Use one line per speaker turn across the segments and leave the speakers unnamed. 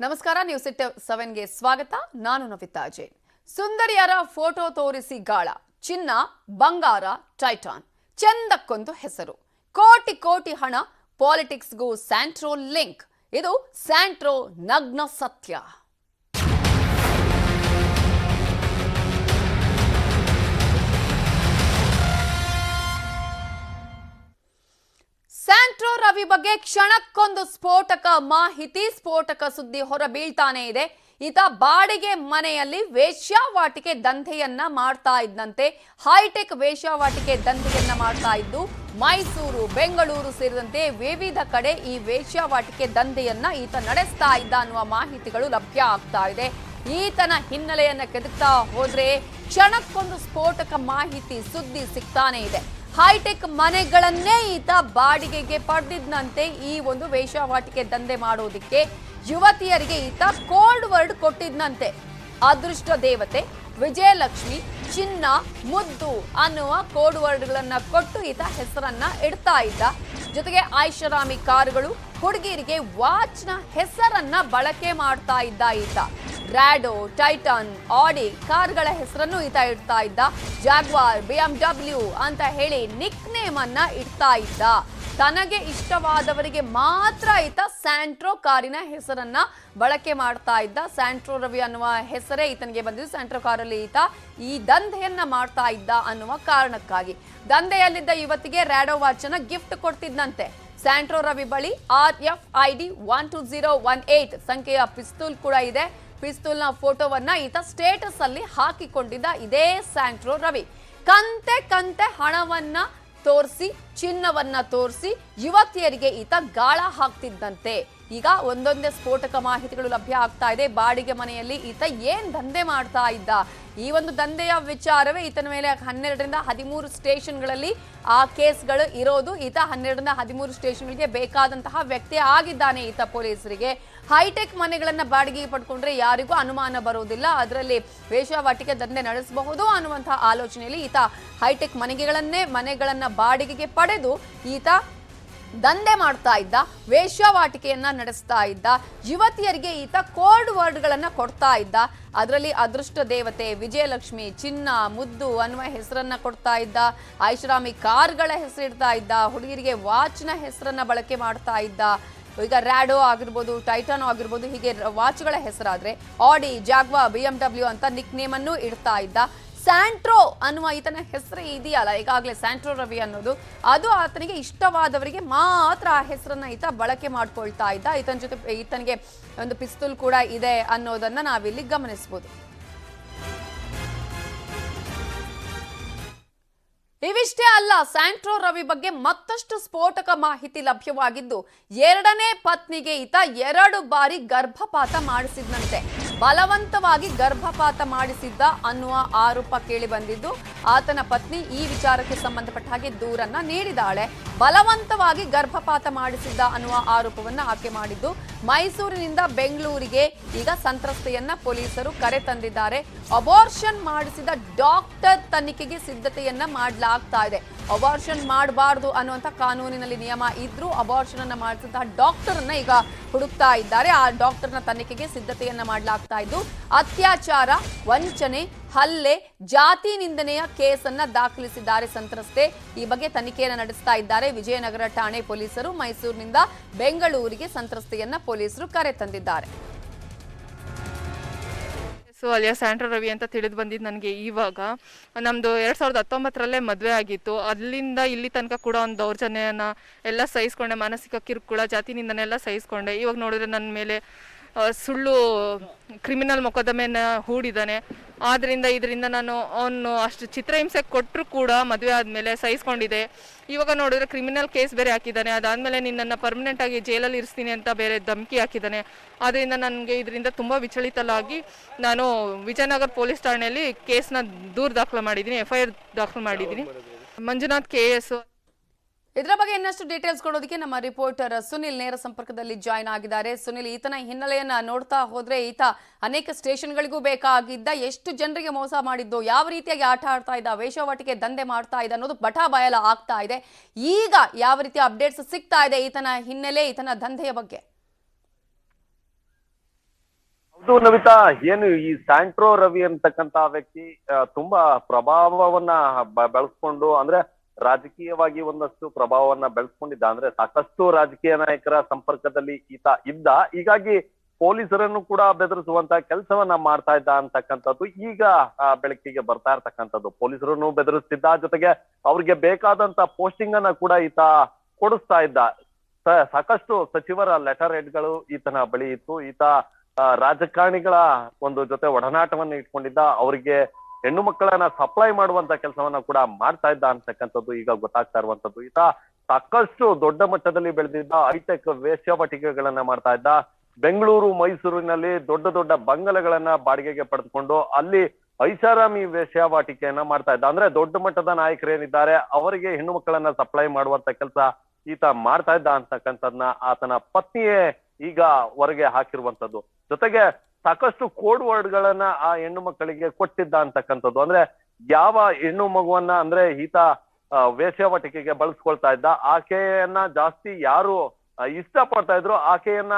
ನಮಸ್ಕಾರ ನ್ಯೂಸ್ 7 ಗೆ ಸ್ವಾಗತ. ನಾನು ನವಿತಾ ಜೈನ್. ಸುಂದರಿಯರ ಫೋಟೋ ತೋರಿಸಿ ಗಾಳ, ಚಿನ್ನ, ಬಂಗಾರ, ಟೈಟಾನ್, ಚಂದಕ್ಕೊಂದು ಹೆಸರು, ಕೋಟಿ ಕೋಟಿ ಹಣ, ಪಾಲಿಟಿಕ್ಸ್ಗೂ ಸ್ಯಾಂಟ್ರೋ ಲಿಂಕ್. ಇದು ಸ್ಯಾಂಟ್ರೋ ನಗ್ನ ಸತ್ಯ. ಸ್ಯಾಂಟ್ರೋ ರವಿ ಬಗ್ಗೆ ಕ್ಷಣಕ್ಕೊಂದು ಸ್ಫೋಟಕ ಮಾಹಿತಿ, ಸ್ಫೋಟಕ ಸುದ್ದಿ ಹೊರಬೀಳ್ತಾನೆ ಇದೆ. ಈತ ಬಾಡಿಗೆ ಮನೆಯಲ್ಲಿ ವೇಶ್ಯಾವಾಟಿಕೆ ದಂಧೆಯನ್ನ ಮಾಡ್ತಾ ಇದ್ದಂತೆ, ಹೈಟೆಕ್ ವೇಶ್ಯಾವಾಟಿಕೆ ದಂಧೆಯನ್ನ ಮಾಡ್ತಾ ಇದ್ದು ಮೈಸೂರು, ಬೆಂಗಳೂರು ಸೇರಿದಂತೆ ವಿವಿಧ ಕಡೆ ಈ ವೇಶ್ಯಾವಾಟಿಕೆ ದಂಧೆಯನ್ನ ಈತ ನಡೆಸ್ತಾ ಇದ್ದ ಅನ್ನುವ ಮಾಹಿತಿಗಳು ಲಭ್ಯ ಆಗ್ತಾ ಇದೆ. ಈತನ ಹಿನ್ನೆಲೆಯನ್ನ ಕೆದಕ್ತಾ ಹೋದ್ರೆ ಕ್ಷಣಕ್ಕೊಂದು ಸ್ಫೋಟಕ ಮಾಹಿತಿ ಸುದ್ದಿ ಸಿಗ್ತಾನೆ ಇದೆ. ಹೈಟೆಕ್ ಮನೆಗಳನ್ನೇ ಈತ ಬಾಡಿಗೆಗೆ ಪಡೆದಿದ್ದಂತೆ ಈ ಒಂದು ವೇಶ್ಯಾವಾಟಿಕೆ ದಂಧೆ ಮಾಡೋದಿಕ್ಕೆ ಯುವತಿಯರಿಗೆ ಈತ ಕೋಲ್ಡ್ ವರ್ಡ್ ಕೊಟ್ಟಿದ್ದಂತೆ. ಅದೃಷ್ಟ ದೇವತೆ, ವಿಜಯಲಕ್ಷ್ಮಿ, ಚಿನ್ನ, ಮುದ್ದು ಅನ್ನುವ ಕೋಡ್ ವರ್ಡ್ಗಳನ್ನ ಕೊಟ್ಟು ಈತ ಹೆಸರನ್ನ ಇಡ್ತಾ ಇದ್ದ. ಜೊತೆಗೆ ಐಷಾರಾಮಿ ಕಾರುಗಳು, ಹುಡುಗಿಯರಿಗೆ ವಾಚ್ನ ಹೆಸರನ್ನ ಬಳಕೆ ಮಾಡ್ತಾ ಇದ್ದ ಈತ. ರ್ಯಾಡೋ, ಟೈಟಾನ್, ಆಡಿ ಕಾರ್ಗಳ ಹೆಸರನ್ನು ಈತ ಇಡ್ತಾ ಇದ್ದ. ಜಾಗ್ವಾರ್, BMW ಅಂತ ಹೇಳಿ ನಿಕ್ ನೇಮ್ ಅನ್ನ ಇಡ್ತಾ ಇದ್ದ. ತನಗೆ ಇಷ್ಟವಾದವರಿಗೆ ಮಾತ್ರ ಈತ ಸ್ಯಾಂಟ್ರೋ ಕಾರಿನ ಹೆಸರನ್ನ ಬಳಕೆ ಮಾಡ್ತಾ ಇದ್ದ. ಸ್ಯಾಂಟ್ರೋ ರವಿ ಅನ್ನುವ ಹೆಸರೇ ಈತನಿಗೆ ಬಂದಿದ್ದು. ಸ್ಯಾಂಟ್ರೋ ಕಾರಲ್ಲಿ ಈತ ಈ ದಂಧೆಯನ್ನ ಮಾಡ್ತಾ ಇದ್ದ ಅನ್ನುವ ಕಾರಣಕ್ಕಾಗಿ ದಂಧೆಯಲ್ಲಿದ್ದ ಯುವತಿಗೆ ರ್ಯಾಡೋ ವಾಚ್ ಅನ್ನ ಗಿಫ್ಟ್ ಕೊಡ್ತಿದ್ದಂತೆ. ಸ್ಯಾಂಟ್ರೋ ರವಿ ಬಳಿ RFID 12018 ಸಂಖ್ಯೆಯ ಪಿಸ್ತೂಲ್ ಕೂಡ ಇದೆ. ಪಿಸ್ತೂಲ್ನ ಫೋಟೋವನ್ನ ಈತ ಸ್ಟೇಟಸ್ ಅಲ್ಲಿ ಹಾಕಿಕೊಂಡಿದ್ದ ಇದೇ ಸ್ಯಾಂಟ್ರೋ ರವಿ. ಕಂತೆ ಕಂತೆ ಹಣವನ್ನ ತೋರಿಸಿ, ಚಿನ್ನವನ್ನ ತೋರಿಸಿ ಯುವತಿಯರಿಗೆ ಈತ ಗಾಳ ಹಾಕ್ತಿದ್ದಂತೆ. ಈಗ ಒಂದೊಂದೇ ಸ್ಫೋಟಕ ಮಾಹಿತಿಗಳು ಲಭ್ಯ ಆಗ್ತಾ ಇದೆ. ಬಾಡಿಗೆ ಮನೆಯಲ್ಲಿ ಈತ ಏನ್ ದಂಧೆ ಮಾಡ್ತಾ ಇದ್ದ, ಈ ಒಂದು ದಂಧೆಯ ವಿಚಾರವೇ ಈತನ ಮೇಲೆ 12ರಿಂದ 13 ಸ್ಟೇಷನ್ಗಳಲ್ಲಿ ಆ ಕೇಸ್ಗಳು ಇರೋದು. ಈತ 12ರಿಂದ 13 ಸ್ಟೇಷನ್ಗಳಿಗೆ ಬೇಕಾದಂತಹ ವ್ಯಕ್ತಿ ಆಗಿದ್ದಾನೆ ಈತ ಪೊಲೀಸರಿಗೆ. ಹೈಟೆಕ್ ಮನೆಗಳನ್ನ ಬಾಡಿಗೆಗೆ ಪಡ್ಕೊಂಡ್ರೆ ಯಾರಿಗೂ ಅನುಮಾನ ಬರೋದಿಲ್ಲ, ಅದರಲ್ಲಿ ವೇಶ್ಯಾವಾಟಿಕೆ ದಂಧೆ ನಡೆಸಬಹುದು ಅನ್ನುವಂತಹ ಆಲೋಚನೆಯಲ್ಲಿ ಈತ ಹೈಟೆಕ್ ಮನೆಗಳನ್ನ ಬಾಡಿಗೆಗೆ ಪಡೆದು ಈತ ದಂಧೆ ಮಾಡ್ತಾ ಇದ್ದ, ವೇಶ್ಯಾವಾಟಿಕೆಯನ್ನ ನಡೆಸ್ತಾ ಇದ್ದ. ಯುವತಿಯರಿಗೆ ಈತ ಕೋಡ್ ವರ್ಡ್ಗಳನ್ನ ಕೊಡ್ತಾ ಇದ್ದ. ಅದರಲ್ಲಿ ಅದೃಷ್ಟ ದೇವತೆ, ವಿಜಯಲಕ್ಷ್ಮಿ, ಚಿನ್ನ, ಮುದ್ದು ಅನ್ನುವ ಹೆಸರನ್ನ ಕೊಡ್ತಾ ಇದ್ದ. ಐಷಾರಾಮಿ ಕಾರ್ಗಳ ಹೆಸರಿಡ್ತಾ ಇದ್ದ. ಹುಡುಗಿಯರಿಗೆ ವಾಚ್ನ ಹೆಸರನ್ನ ಬಳಕೆ ಮಾಡ್ತಾ ಇದ್ದ. ಈಗ ರ್ಯಾಡೋ ಆಗಿರ್ಬೋದು, ಟೈಟಾನೋ ಆಗಿರ್ಬೋದು, ಹೀಗೆ ವಾಚ್ಗಳ ಹೆಸರಾದ್ರೆ ಆಡಿ, ಜಾಗ್ವಾರ್, BMW ಅಂತ ನಿಕ್ ನೇಮ್ ಅನ್ನು ಇಡ್ತಾ ಇದ್ದ. ಸ್ಯಾಂಟ್ರೋ ಅನ್ನುವ ಈತನ ಹೆಸರು ಇದೆಯಲ್ಲ, ಈಗಾಗಲೇ ಸ್ಯಾಂಟ್ರೋ ರವಿ ಅನ್ನೋದು, ಅದು ಆತನಿಗೆ ಇಷ್ಟವಾದವರಿಗೆ ಮಾತ್ರ ಆ ಹೆಸರನ್ನ ಈತ ಬಳಕೆ ಮಾಡ್ಕೊಳ್ತಾ ಇದ್ದ. ಈತನ ಜೊತೆ ಈತನಿಗೆ ಒಂದು ಪಿಸ್ತೂಲ್ ಕೂಡ ಇದೆ ಅನ್ನೋದನ್ನ ನಾವಿಲ್ಲಿ ಗಮನಿಸಬಹುದು. ಇವಿಷ್ಟೇ ಅಲ್ಲ, ಸ್ಯಾಂಟ್ರೋ ರವಿ ಬಗ್ಗೆ ಮತ್ತಷ್ಟು ಸ್ಫೋಟಕ ಮಾಹಿತಿ ಲಭ್ಯವಾಗಿದ್ದು, 2ನೇ ಪತ್ನಿಗೆ ಈತ 2 ಬಾರಿ ಗರ್ಭಪಾತ ಮಾಡಿಸಿದ್ದಂತೆ. ಬಲವಂತವಾಗಿ ಗರ್ಭಪಾತ ಮಾಡಿಸಿದ್ದ ಅನ್ನುವ ಆರೋಪ ಕೇಳಿ ಬಂದಿದ್ದು, ಆತನ ಪತ್ನಿ ಈ ವಿಚಾರಕ್ಕೆ ಸಂಬಂಧಪಟ್ಟ ಹಾಗೆ ದೂರನ್ನ ನೀಡಿದಾಳೆ. ಬಲವಂತವಾಗಿ ಗರ್ಭಪಾತ ಮಾಡಿಸಿದ್ದ ಅನ್ನುವ ಆರೋಪವನ್ನ ಆಕೆ ಮಾಡಿದ್ದು. ಮೈಸೂರಿನಿಂದ ಬೆಂಗಳೂರಿಗೆ ಈಗ ಸಂತ್ರಸ್ತೆಯನ್ನ ಪೊಲೀಸರು ಕರೆ ತಂದಿದ್ದಾರೆ. ಅಬಾರ್ಷನ್ ಮಾಡಿಸಿದ ಡಾಕ್ಟರ್ ತನಿಖೆಗೆ ಸಿದ್ಧತೆಯನ್ನ ಮಾಡಲಾಗ್ತಾ ಇದೆ. ಅಬಾರ್ಷನ್ ಮಾಡಬಾರ್ದು ಅನ್ನುವಂಥ ಕಾನೂನಿನಲ್ಲಿ ನಿಯಮ ಇದ್ರೂ ಅಬಾರ್ಷನ್ ಅನ್ನ ಮಾಡಿಸಿದಂತಹ ಡಾಕ್ಟರ್ ಅನ್ನ ಈಗ ಹುಡುಕ್ತಾ ಇದ್ದಾರೆ. ಆ ಡಾಕ್ಟರ್ನ ತನಿಖೆಗೆ ಸಿದ್ಧತೆಯನ್ನ ಮಾಡಲಾಗ್ತಾ ಇದ್ದು, ಅತ್ಯಾಚಾರ, ವಂಚನೆ, ಹಲ್ಲೆ, ಜಾತಿ ನಿಂದನೆಯ ಕೇಸನ್ನ ದಾಖಲಿಸಿದ್ದಾರೆ ಸಂತ್ರಸ್ತೆ. ಈ ಬಗ್ಗೆ ತನಿಖೆಯನ್ನು ನಡೆಸ್ತಾ ಇದ್ದಾರೆ ವಿಜಯನಗರ ಠಾಣೆ ಪೊಲೀಸರು. ಮೈಸೂರಿನಿಂದ ಬೆಂಗಳೂರಿಗೆ ಸಂತ್ರಸ್ತೆಯನ್ನ ಪೊಲೀಸರು ಕರೆ ತಂದಿದ್ದಾರೆ.
ಅಲಿಯಾ ಸ್ಯಾಂಟ್ರೋ ರವಿ ಅಂತ ತಿಳಿದು ಬಂದಿದ್ದು ನನಗೆ ಇವಾಗ. ನಮ್ಮದು 2019ರಲ್ಲೇ ಮದುವೆ ಆಗಿತ್ತು. ಅಲ್ಲಿಂದ ಇಲ್ಲಿ ತನಕ ಕೂಡ ಒಂದು ದೌರ್ಜನ್ಯನ ಎಲ್ಲ ಸಹಿಸ್ಕೊಂಡೆ, ಮಾನಸಿಕ ಕಿರುಕುಳ, ಜಾತಿನಿಂದನೆಲ್ಲ ಸಹಿಸ್ಕೊಂಡೆ. ಇವಾಗ ನೋಡಿದ್ರೆ ನನ್ನ ಮೇಲೆ ಸುಳ್ಳು ಕ್ರಿಮಿನಲ್ ಮೊಕದ್ದಮೆನ ಹೂಡಿದ್ದಾನೆ. ಆದ್ದರಿಂದ ಇದರಿಂದ ನಾನು ಅವನು ಅಷ್ಟು ಚಿತ್ರಹಿಂಸೆ ಕೊಟ್ಟರು ಕೂಡ ಮದುವೆ ಆದಮೇಲೆ ಸಹಿಸ್ಕೊಂಡಿದೆ. ಇವಾಗ ನೋಡಿದ್ರೆ ಕ್ರಿಮಿನಲ್ ಕೇಸ್ ಬೇರೆ ಹಾಕಿದ್ದಾನೆ. ಅದಾದಮೇಲೆ ನಿನ್ನನ್ನು ಪರ್ಮನೆಂಟ್ ಆಗಿ ಜೈಲಲ್ಲಿ ಇರಿಸ್ತೀನಿ ಅಂತ ಬೇರೆ ಧಮಕಿ ಹಾಕಿದ್ದಾನೆ. ಆದ್ದರಿಂದ ನನಗೆ ಇದರಿಂದ ತುಂಬ ವಿಚಲಿತಲಾಗಿ ನಾನು ವಿಜಯನಗರ ಪೊಲೀಸ್ ಠಾಣೆಯಲ್ಲಿ ಕೇಸ್ನ ದೂರು ದಾಖಲು ಮಾಡಿದ್ದೀನಿ, FIR ದಾಖಲು ಮಾಡಿದ್ದೀನಿ. ಮಂಜುನಾಥ್ KS.
ಇದರ ಬಗ್ಗೆ ಇನ್ನಷ್ಟು ಡೀಟೇಲ್ಸ್ ಕೊಡೋದಕ್ಕೆ ನಮ್ಮ ರಿಪೋರ್ಟರ್ ಸುನಿಲ್ ನೇರ ಸಂಪರ್ಕದಲ್ಲಿ ಜಾಯ್ನ್ ಆಗಿದ್ದಾರೆ. ಸುನಿಲ್, ಈತನ ಹಿನ್ನೆಲೆಯನ್ನ ನೋಡ್ತಾ ಹೋದ್ರೆ ಈತ ಅನೇಕ ಸ್ಟೇಷನ್ಗಳಿಗೂ ಬೇಕಾಗಿದ್ದ, ಎಷ್ಟು ಜನರಿಗೆ ಮೋಸ ಮಾಡಿದ್ದು, ಯಾವ ರೀತಿಯಾಗಿ ಆಟ ಆಡ್ತಾ ಇದ್ದ, ವೇಶ್ಯಾವಾಟಿಕೆ ದಂಧೆ ಮಾಡ್ತಾ ಇದ್ದ ಅನ್ನೋದು ಬಟಾ ಬಯಲ ಆಗ್ತಾ ಇದೆ. ಈಗ ಯಾವ ರೀತಿಯ ಅಪ್ಡೇಟ್ಸ್ ಸಿಗ್ತಾ ಇದೆ ಈತನ ಹಿನ್ನೆಲೆ, ಈತನ ದಂಧೆಯ ಬಗ್ಗೆ?
ನವಿತಾ, ಏನು ಈ ಸ್ಯಾಂಟ್ರೋ ರವಿ ಅಂತಕ್ಕಂತ ವ್ಯಕ್ತಿ ತುಂಬಾ ಪ್ರಭಾವವನ್ನ ಬೆಳೆಸ್ಕೊಂಡು, ಅಂದ್ರೆ ರಾಜಕೀಯವಾಗಿ ಒಂದಷ್ಟು ಪ್ರಭಾವವನ್ನ ಬೆಳೆಸ್ಕೊಂಡಿದ್ದ. ಅಂದ್ರೆ ಸಾಕಷ್ಟು ರಾಜಕೀಯ ನಾಯಕರ ಸಂಪರ್ಕದಲ್ಲಿ ಈತ ಇದ್ದ. ಹೀಗಾಗಿ ಪೊಲೀಸರನ್ನು ಕೂಡ ಬೆದರಿಸುವಂತ ಕೆಲಸವನ್ನ ಮಾಡ್ತಾ ಇದ್ದ ಅಂತಕ್ಕಂಥದ್ದು ಈಗ ಬೆಳಕಿಗೆ ಬರ್ತಾ ಇರ್ತಕ್ಕಂಥದ್ದು. ಪೊಲೀಸರನ್ನು ಬೆದರಿಸ್ತಿದ್ದ, ಜೊತೆಗೆ ಅವ್ರಿಗೆ ಬೇಕಾದಂತ ಪೋಸ್ಟಿಂಗ್ ಅನ್ನ ಕೂಡ ಈತ ಕೊಡಿಸ್ತಾ ಇದ್ದ. ಸಾಕಷ್ಟು ಸಚಿವರ ಲೆಟರ್ ಹೆಡ್ಗಳು ಈತನ ಬಳಿ ಇತ್ತು. ಈತ ರಾಜಕಾರಣಿಗಳ ಒಂದು ಜೊತೆ ಒಡನಾಟವನ್ನ ಇಟ್ಕೊಂಡಿದ್ದ. ಅವರಿಗೆ ಹೆಣ್ಣು ಮಕ್ಕಳನ್ನ ಸಪ್ಲೈ ಮಾಡುವಂತ ಕೆಲಸವನ್ನ ಕೂಡ ಮಾಡ್ತಾ ಇದ್ದ ಅಂತಕ್ಕಂಥದ್ದು ಈಗ ಗೊತ್ತಾಗ್ತಾ ಇರುವಂತದ್ದು. ಈತ ಸಾಕಷ್ಟು ದೊಡ್ಡ ಮಟ್ಟದಲ್ಲಿ ಬೆಳೆದಿದ್ದ, ಹೈಟೆಕ್ ವೇಶ್ಯಾವಾಟಿಕೆಗಳನ್ನ ಮಾಡ್ತಾ ಇದ್ದ. ಬೆಂಗಳೂರು, ಮೈಸೂರಿನಲ್ಲಿ ದೊಡ್ಡ ದೊಡ್ಡ ಬಂಗಲೆಗಳನ್ನ ಬಾಡಿಗೆಗೆ ಪಡೆದುಕೊಂಡು ಅಲ್ಲಿ ಐಷಾರಾಮಿ ವೇಶ್ಯಾವಾಟಿಕೆಯನ್ನ ಮಾಡ್ತಾ ಇದ್ದ. ಅಂದ್ರೆ ದೊಡ್ಡ ಮಟ್ಟದ ನಾಯಕರೇನಿದ್ದಾರೆ ಅವರಿಗೆ ಹೆಣ್ಣು ಮಕ್ಕಳನ್ನ ಸಪ್ಲೈ ಮಾಡುವಂತ ಕೆಲಸ ಈತ ಮಾಡ್ತಾ ಇದ್ದ ಅಂತಕ್ಕಂಥದ್ನ ಆತನ ಪತ್ನಿಯೇ ಈಗ ಹೊರಗೆ ಹಾಕಿರುವಂತದ್ದು. ಜೊತೆಗೆ ಸಾಕಷ್ಟು ಕೋಡ್ ವರ್ಡ್ಗಳನ್ನ ಆ ಹೆಣ್ಣು ಮಕ್ಕಳಿಗೆ ಕೊಟ್ಟಿದ್ದ ಅಂತಕ್ಕಂಥದ್ದು. ಅಂದ್ರೆ ಯಾವ ಹೆಣ್ಣು ಮಗುವನ್ನ ಅಂದ್ರೆ ಈತ ವೇಶ್ಯಾವಾಟಿಕೆಗೆ ಬಳಸ್ಕೊಳ್ತಾ ಇದ್ದ, ಆಕೆಯನ್ನ ಜಾಸ್ತಿ ಯಾರು ಇಷ್ಟಪಡ್ತಾ ಇದ್ರು ಆಕೆಯನ್ನ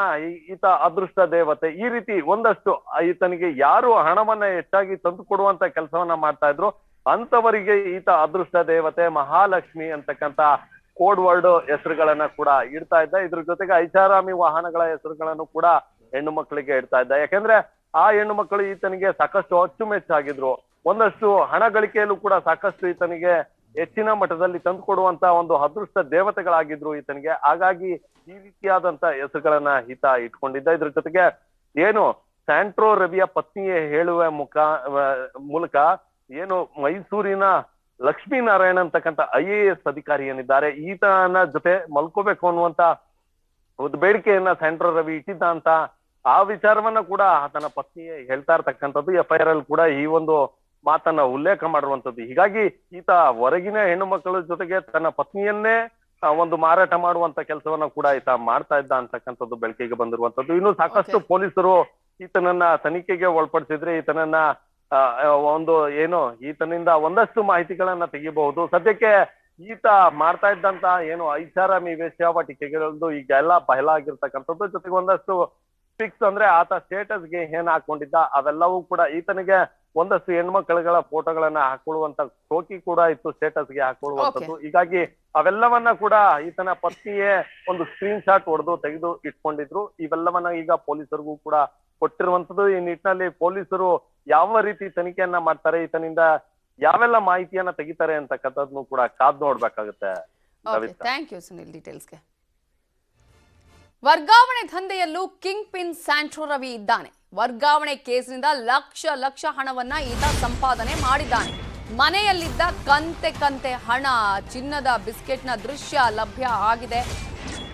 ಈತ ಅದೃಷ್ಟ ದೇವತೆ, ಈ ರೀತಿ ಒಂದಷ್ಟು ಈತನಿಗೆ ಯಾರು ಹಣವನ್ನ ಹೆಚ್ಚಾಗಿ ತಂದು ಕೊಡುವಂತ ಕೆಲಸವನ್ನ ಮಾಡ್ತಾ ಇದ್ರು ಅಂತವರಿಗೆ ಈತ ಅದೃಷ್ಟ ದೇವತೆ, ಮಹಾಲಕ್ಷ್ಮಿ ಅಂತಕ್ಕಂತ ಕೋಡ್ ವರ್ಡ್ ಹೆಸರುಗಳನ್ನ ಕೂಡ ಇಡ್ತಾ ಇದ್ದ. ಇದ್ರ ಜೊತೆಗೆ ಐಷಾರಾಮಿ ವಾಹನಗಳ ಹೆಸರುಗಳನ್ನು ಕೂಡ ಹೆಣ್ಣು ಮಕ್ಕಳಿಗೆ ಇಡ್ತಾ ಇದ್ದ. ಯಾಕೆಂದ್ರೆ ಆ ಹೆಣ್ಣು ಮಕ್ಕಳು ಈತನಿಗೆ ಸಾಕಷ್ಟು ಅಚ್ಚುಮೆಚ್ಚಾಗಿದ್ರು. ಒಂದಷ್ಟು ಹಣ ಗಳಿಕೆಯಲ್ಲೂ ಕೂಡ ಸಾಕಷ್ಟು ಈತನಿಗೆ ಹೆಚ್ಚಿನ ಮಟ್ಟದಲ್ಲಿ ತಂದು ಕೊಡುವಂತ ಒಂದು ಅದೃಷ್ಟ ದೇವತೆಗಳಾಗಿದ್ರು ಈತನಿಗೆ. ಹಾಗಾಗಿ ಈ ರೀತಿಯಾದಂತ ಹೆಸರುಗಳನ್ನ ಈತ ಇಟ್ಕೊಂಡಿದ್ದ. ಇದ್ರ ಜೊತೆಗೆ ಏನು ಸ್ಯಾಂಟ್ರೋ ರವಿಯ ಪತ್ನಿಯೇ ಹೇಳುವ ಮೂಲಕ ಏನು ಮೈಸೂರಿನ ಲಕ್ಷ್ಮೀನಾರಾಯಣ ಅಂತಕ್ಕಂಥ IAS ಅಧಿಕಾರಿ ಏನಿದ್ದಾರೆ ಈತನ ಜೊತೆ ಮಲ್ಕೋಬೇಕು ಅನ್ನುವಂತ ಒಂದು ಬೇಡಿಕೆಯನ್ನ ಸ್ಯಾಂಟ್ರೋ ರವಿ ಇಟ್ಟಿದ್ದ ಅಂತ ಆ ವಿಚಾರವನ್ನ ಕೂಡ ಆತನ ಪತ್ನಿಯೇ ಹೇಳ್ತಾ ಇರ್ತಕ್ಕಂಥದ್ದು. FIR ಅಲ್ಲಿ ಕೂಡ ಈ ಒಂದು ಮಾತನ್ನ ಉಲ್ಲೇಖ ಮಾಡಿರುವಂತದ್ದು. ಹೀಗಾಗಿ ಈತ ಹೊರಗಿನ ಹೆಣ್ಣು ಮಕ್ಕಳ ಜೊತೆಗೆ ತನ್ನ ಪತ್ನಿಯನ್ನೇ ಒಂದು ಮಾರಾಟ ಮಾಡುವಂತ ಕೆಲಸವನ್ನ ಕೂಡ ಈತ ಮಾಡ್ತಾ ಇದ್ದ ಅಂತಕ್ಕಂಥದ್ದು ಬೆಳಕಿಗೆ ಬಂದಿರುವಂತದ್ದು. ಇನ್ನು ಸಾಕಷ್ಟು ಪೊಲೀಸರು ಈತನನ್ನ ತನಿಖೆಗೆ ಒಳಪಡಿಸಿದ್ರೆ ಈತನನ್ನ ಒಂದು ಏನು ಈತನಿಂದ ಒಂದಷ್ಟು ಮಾಹಿತಿಗಳನ್ನ ತೆಗಿಬಹುದು. ಸದ್ಯಕ್ಕೆ ಈತ ಮಾಡ್ತಾ ಇದ್ದಂತ ಏನು ಐಷಾರಾಮಿ ವೇಶ್ಯಾವಾಟಿಕೆಗಳದ್ದು ಈಗ ಎಲ್ಲ ಬಯಲಾಗಿರ್ತಕ್ಕಂಥದ್ದು. ಜೊತೆಗೆ ಒಂದಷ್ಟು ಫಿಕ್ಸ್ ಅಂದ್ರೆ ಆತ ಸ್ಟೇಟಸ್ಗೆ ಏನ್ ಹಾಕೊಂಡಿದ್ದ ಅವೆಲ್ಲವೂ ಕೂಡ ಈತನಿಗೆ ಒಂದಷ್ಟು ಹೆಣ್ಮಕ್ಳುಗಳ ಫೋಟೋಗಳನ್ನ ಹಾಕೊಳ್ಳುವಂತ ಶೋಕಿ ಕೂಡ ಇತ್ತು, ಸ್ಟೇಟಸ್ಗೆ ಹಾಕೊಳ್ಳುವಂಥದ್ದು. ಹೀಗಾಗಿ ಅವೆಲ್ಲವನ್ನ ಕೂಡ ಈತನ ಪತ್ನಿಯೇ ಒಂದು ಸ್ಕ್ರೀನ್ ಶಾಟ್ ಹೊಡೆದು ತೆಗೆದು ಇಟ್ಕೊಂಡಿದ್ರು. ಇವೆಲ್ಲವನ್ನ ಈಗ ಪೊಲೀಸರಿಗೂ ಕೂಡ ಕೊಟ್ಟಿರುವಂತದ್ದು. ಈ ನಿಟ್ಟಿನಲ್ಲಿ ಪೊಲೀಸರು ಯಾವ ರೀತಿ ತನಿಖೆಯನ್ನ ಮಾಡ್ತಾರೆ, ಈತನಿಂದ ಯಾವೆಲ್ಲ ಮಾಹಿತಿಯನ್ನ ತೆಗಿತಾರೆ ಅಂತಕ್ಕಂಥದ್ನು ಕೂಡ ಕಾದ್ ನೋಡ್ಬೇಕಾಗುತ್ತೆ.
ಥ್ಯಾಂಕ್ ಯು ಸುನಿಲ್ ಡೀಟೇಲ್ಸ್ಗೆ. ವರ್ಗಾವಣೆ ದಂಧೆಯಲ್ಲೂ ಕಿಂಗ್ ಪಿನ್ ಸ್ಯಾಂಟ್ರೋ ರವಿ ಇದ್ದಾನೆ. ವರ್ಗಾವಣೆ ಕೇಸಿನಿಂದ ಲಕ್ಷ ಲಕ್ಷ ಹಣವನ್ನ ಈತ ಸಂಪಾದನೆ ಮಾಡಿದ್ದಾನೆ. ಮನೆಯಲ್ಲಿದ್ದ ಕಂತೆ ಹಣ, ಚಿನ್ನದ ಬಿಸ್ಕೆಟ್ನ ದೃಶ್ಯ ಲಭ್ಯ ಆಗಿದೆ.